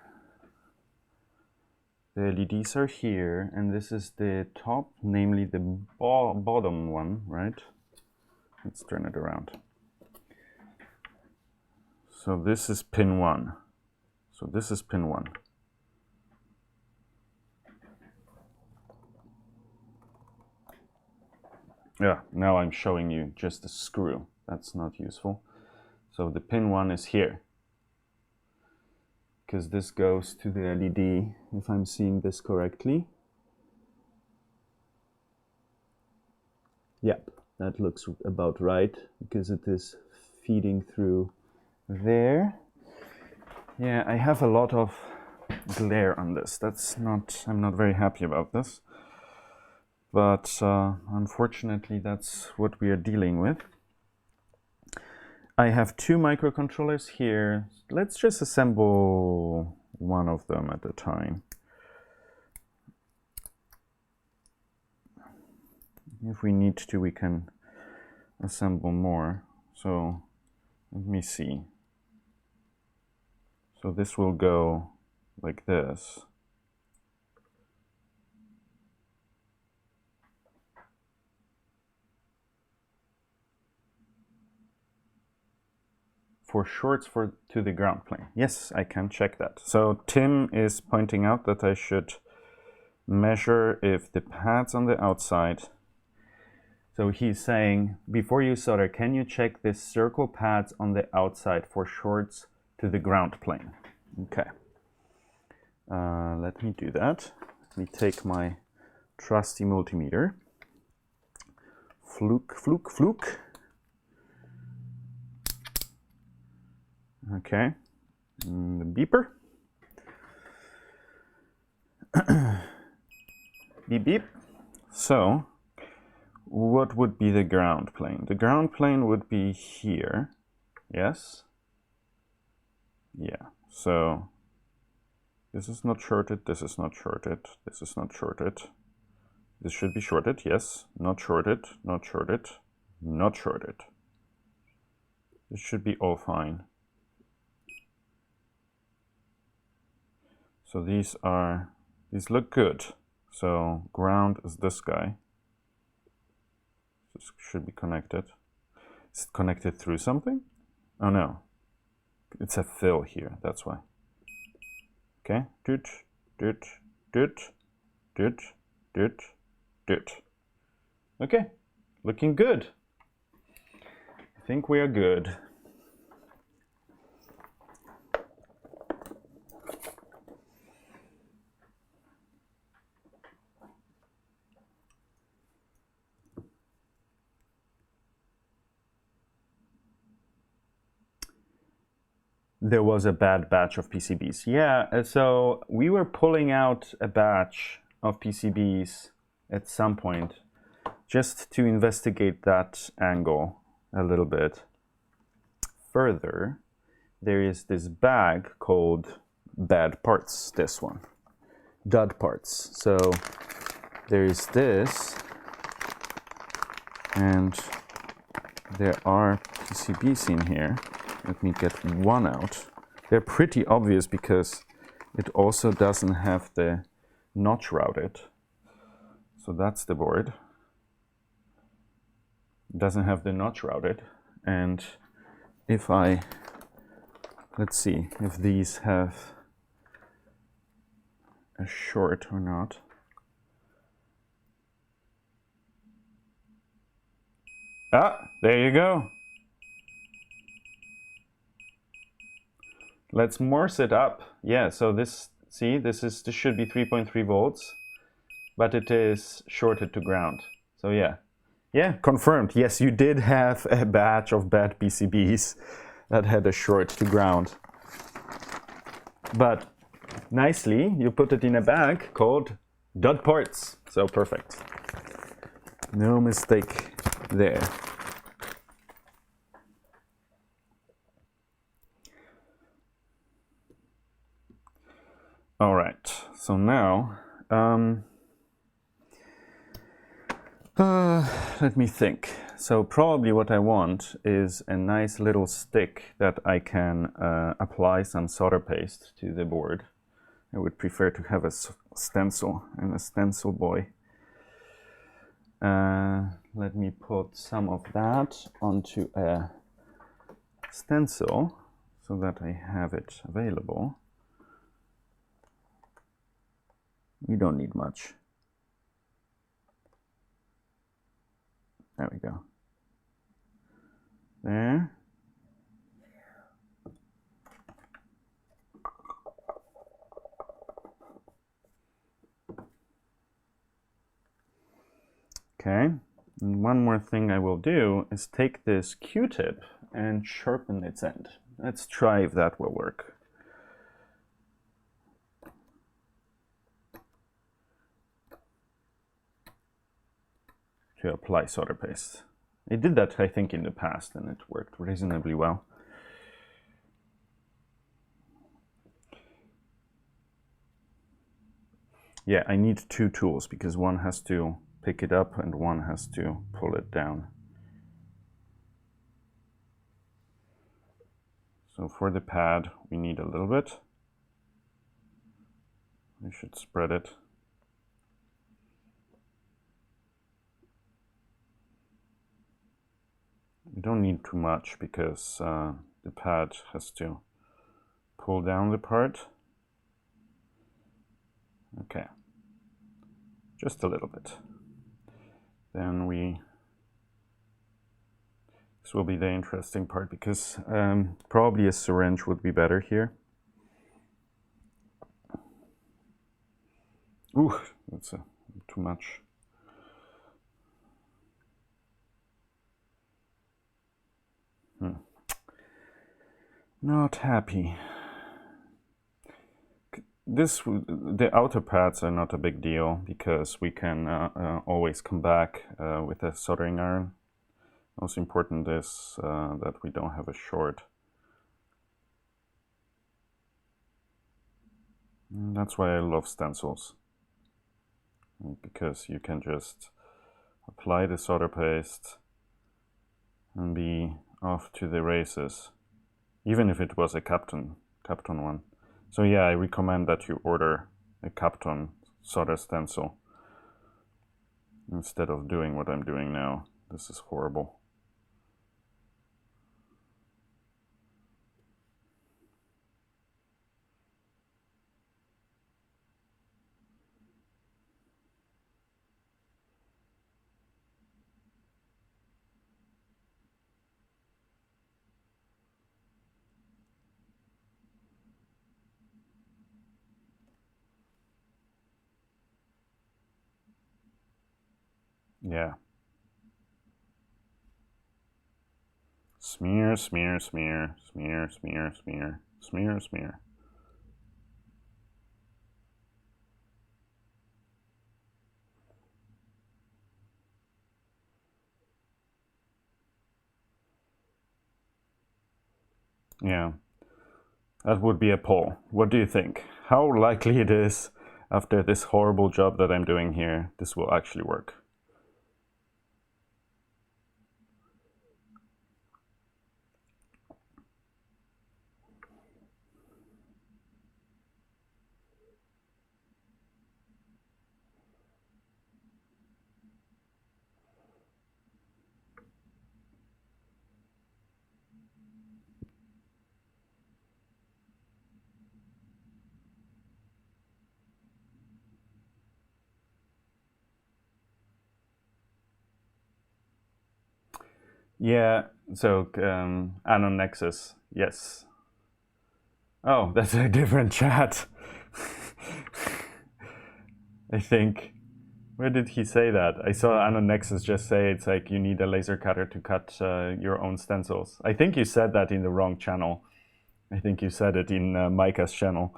Speaker 1: are here, and this is the top, namely the bottom one, right? Let's turn it around. So this is pin 1. So this is pin 1. Yeah, now I'm showing you just a screw. That's not useful. So the pin 1 is here, because this goes to the LED, if I'm seeing this correctly. Yep, that looks about right, because it is feeding through there. Yeah, I have a lot of glare on this. I'm not very happy about this. But unfortunately, that's what we are dealing with. I have 2 microcontrollers here. Let's just assemble one of them at a time. If we need to, we can assemble more. So let me see. So this will go like this. For shorts to the ground plane. Yes, I can check that. So Tim is pointing out that I should measure if the pads on the outside. So he's saying, before you solder, can you check the circle pads on the outside for shorts to the ground plane? Okay. Let me do that. Let me take my trusty multimeter. Fluke, fluke, fluke. Okay, and the beeper. Beep, beep. So, what would be the ground plane? The ground plane would be here, yes? Yeah, so this is not shorted, this is not shorted, this is not shorted. This should be shorted, yes. Not shorted, not shorted, not shorted. This should be all fine. So these look good. So ground is this guy. This should be connected. Is it connected through something? Oh no, it's a fill here, that's why. Okay, doot, doot, doot, doot, doot, doot. Okay, looking good. I think we are good. There was a bad batch of PCBs. Yeah, so we were pulling out a batch of PCBs at some point just to investigate that angle a little bit further. There is this bag called bad parts, this one, dud parts. So there is this, and there are PCBs in here. Let me get one out. They're pretty obvious because it also doesn't have the notch routed. So that's the board. It doesn't have the notch routed. And if let's see if these have a short or not. Ah, there you go. Let's Morse it up. Yeah, so this should be 3.3 volts. but it is shorted to ground. So yeah, confirmed. Yes, you did have a batch of bad PCBs that had a short to ground. But nicely, you put it in a bag called dot parts. So perfect. No mistake there. All right, so now let me think. So probably what I want is a nice little stick that I can apply some solder paste to the board. I would prefer to have a stencil. I'm a stencil boy. Let me put some of that onto a stencil so that I have it available. We don't need much. There we go. There. Okay, and one more thing I will do is take this Q-tip and sharpen its end. Let's try if that will work. To apply solder paste. I did that, I think, in the past, and it worked reasonably well. Yeah, I need two tools because one has to pick it up and one has to pull it down. So for the pad, we need a little bit. I should spread it. We don't need too much because the pad has to pull down the part. Okay, just a little bit. Then this will be the interesting part because probably a syringe would be better here. Ooh, that's too much. Not happy. The outer pads are not a big deal because we can always come back with a soldering iron. Most important is that we don't have a short. And that's why I love stencils, because you can just apply the solder paste and be off to the races, even if it was a Kapton one. So yeah, I recommend that you order a Kapton solder stencil instead of doing what I'm doing now. This is horrible. Yeah. Smear, smear, smear, smear, smear, smear, smear, smear. Yeah, that would be a poll. What do you think? How likely it is, after this horrible job that I'm doing here, this will actually work? Yeah, so Anon Nexus, yes. Oh, that's a different chat. I think Where did he say that? I saw Anon Nexus just say it's like you need a laser cutter to cut your own stencils. I think you said that in the wrong channel. I think you said it in Micah's channel.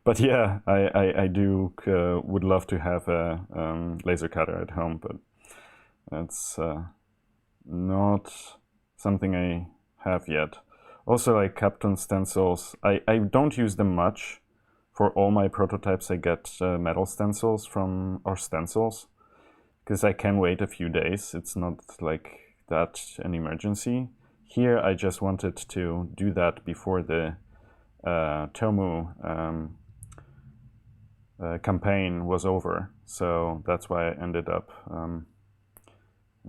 Speaker 1: But yeah, I do would love to have a laser cutter at home, but that's not something I have yet. Also, like Kapton stencils, I don't use them much. For all my prototypes, I get metal stencils or stencils, because I can wait a few days. It's not like that an emergency. Here, I just wanted to do that before the Tomu campaign was over. So that's why I ended up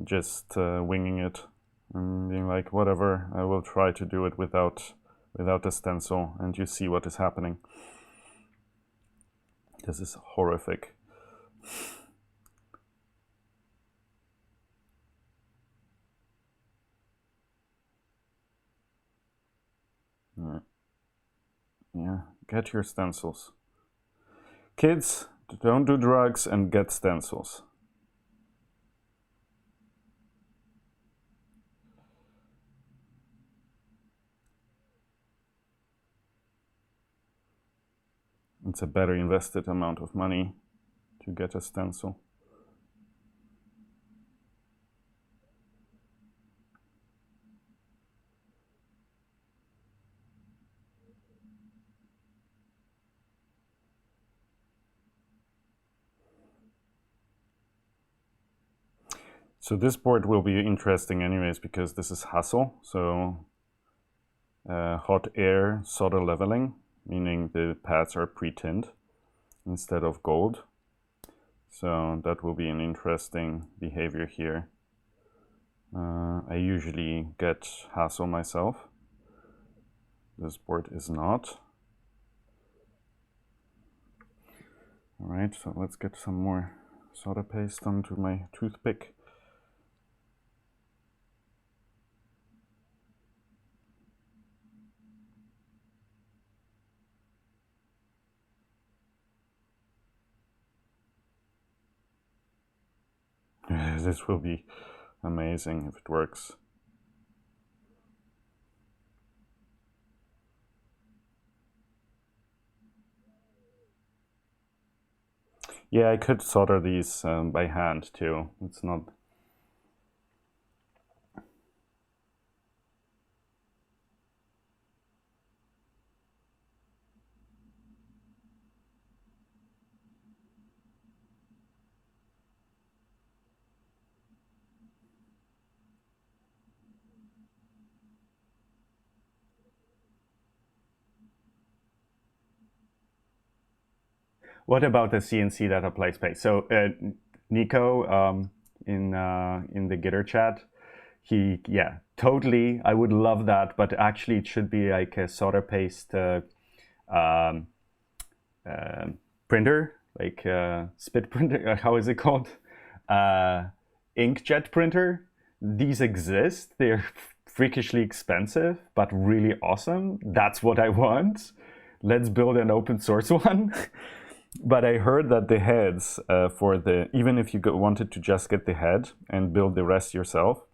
Speaker 1: just winging it and being like, whatever, I will try to do it without a stencil, and you see what is happening. This is horrific. Yeah, get your stencils. Kids, don't do drugs and get stencils. It's a better invested amount of money to get a stencil. So this board will be interesting anyways, because this is Hassel, so hot air solder leveling, meaning the pads are pre-tinned instead of gold. So that will be an interesting behavior here. I usually get Hassel myself. This board is not. All right, so let's get some more solder paste onto my toothpick. This will be amazing if it works. Yeah, I could solder these by hand too. It's not... What about the CNC data play space? So Nico in the Gitter chat, yeah, totally. I would love that, but actually it should be like a solder paste printer, like spit printer. How is it called? Inkjet printer. These exist. They're freakishly expensive, but really awesome. That's what I want. Let's build an open source one. But I heard that the heads for the, even if you wanted to just get the head and build the rest yourself,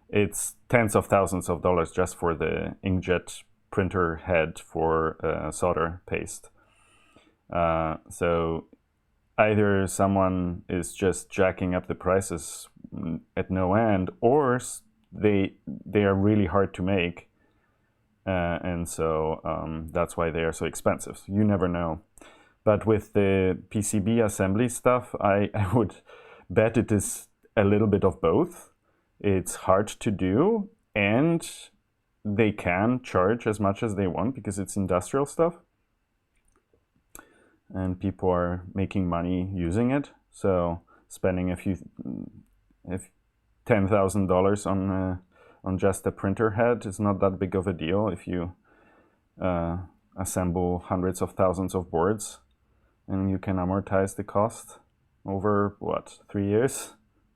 Speaker 1: it's tens of thousands of dollars just for the inkjet printer head for solder paste. So either someone is just jacking up the prices at no end, or they are really hard to make, and so that's why they are so expensive. You never know. But with the PCB assembly stuff, I would bet it is a little bit of both. It's hard to do, and they can charge as much as they want because it's industrial stuff. And people are making money using it. So spending $10,000 on just a printer head is not that big of a deal if you assemble hundreds of thousands of boards. And you can amortize the cost over, what, 3 years?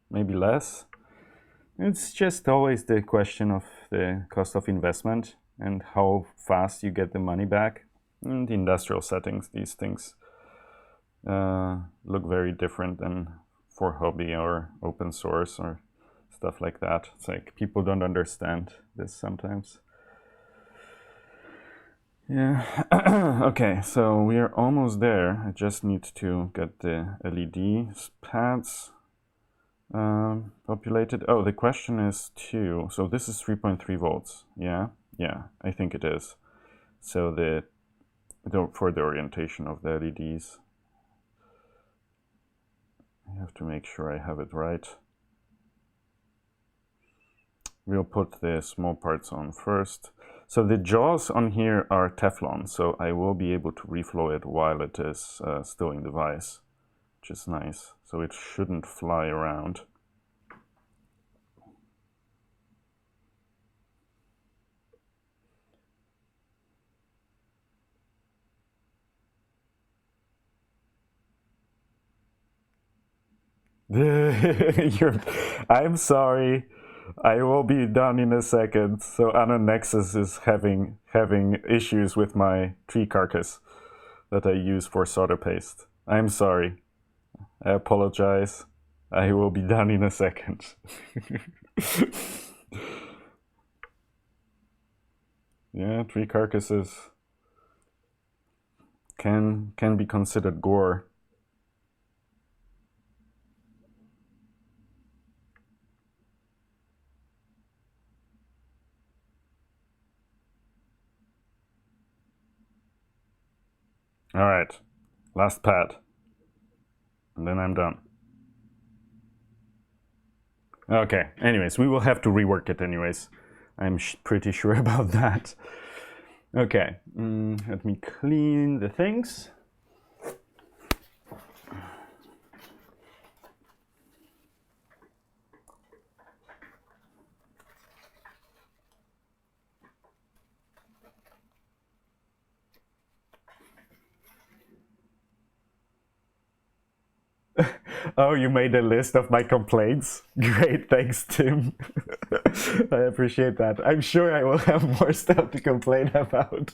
Speaker 1: Maybe less. It's just always the question of the cost of investment and how fast you get the money back. In the industrial settings, these things look very different than for hobby or open source or stuff like that. It's like people don't understand this sometimes. Yeah. Okay, so we are almost there. I just need to get the LED pads populated. Oh, the question is 2. So this is 3.3 volts. Yeah, I think it is. So for the orientation of the LEDs, I have to make sure I have it right. We'll put the small parts on first. So the jaws on here are Teflon, so I will be able to reflow it while it is still in the vise, which is nice. So it shouldn't fly around. I'm sorry. I will be done in a second. So Nexus is having issues with my tree carcass that I use for solder paste. I'm sorry. I apologize. I will be done in a second. Yeah, tree carcasses can be considered gore. All right, last pad, and then I'm done. Okay, anyways, we will have to rework it anyways. I'm pretty sure about that. Okay, let me clean the things. Oh, you made a list of my complaints? Great, thanks, Tim. I appreciate that. I'm sure I will have more stuff to complain about.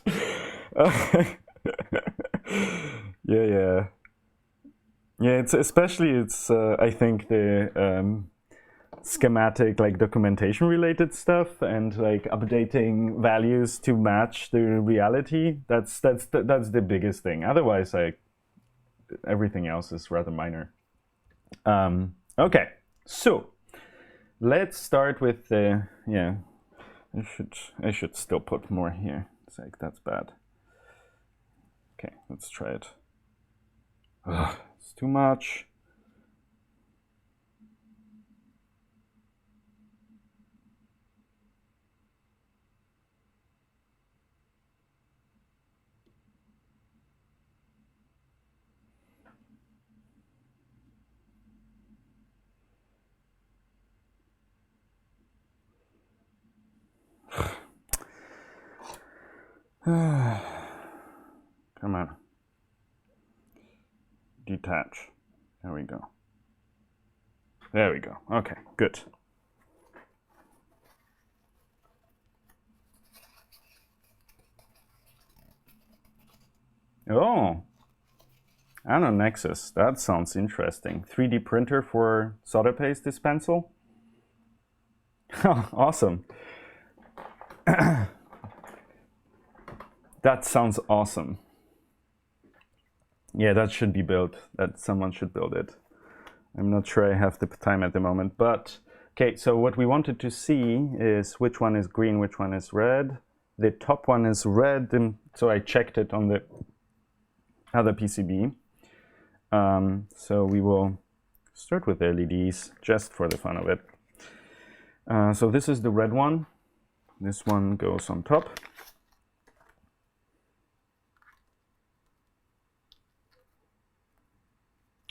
Speaker 1: Yeah. It's especially I think the schematic, like documentation related stuff and like updating values to match the reality. That's the biggest thing. Otherwise, everything else is rather minor. Okay, so let's start with the I should still put more here. It's like that's bad. Okay, let's try it. Ugh, it's too much. Come on. Detach. There we go. There we go. Okay, good. Oh, Nexus. That sounds interesting. 3D printer for solder paste dispensal. Awesome. That sounds awesome. Yeah, that should be built. That someone should build it. I'm not sure I have the time at the moment, but okay, so what we wanted to see is which one is green, which one is red. The top one is red, and so I checked it on the other PCB. So we will start with LEDs just for the fun of it. So this is the red one. This one goes on top.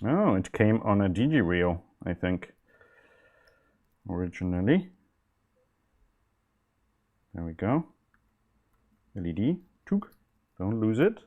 Speaker 1: Oh, it came on a DG reel, I think, originally. There we go. LED, took. Don't lose it.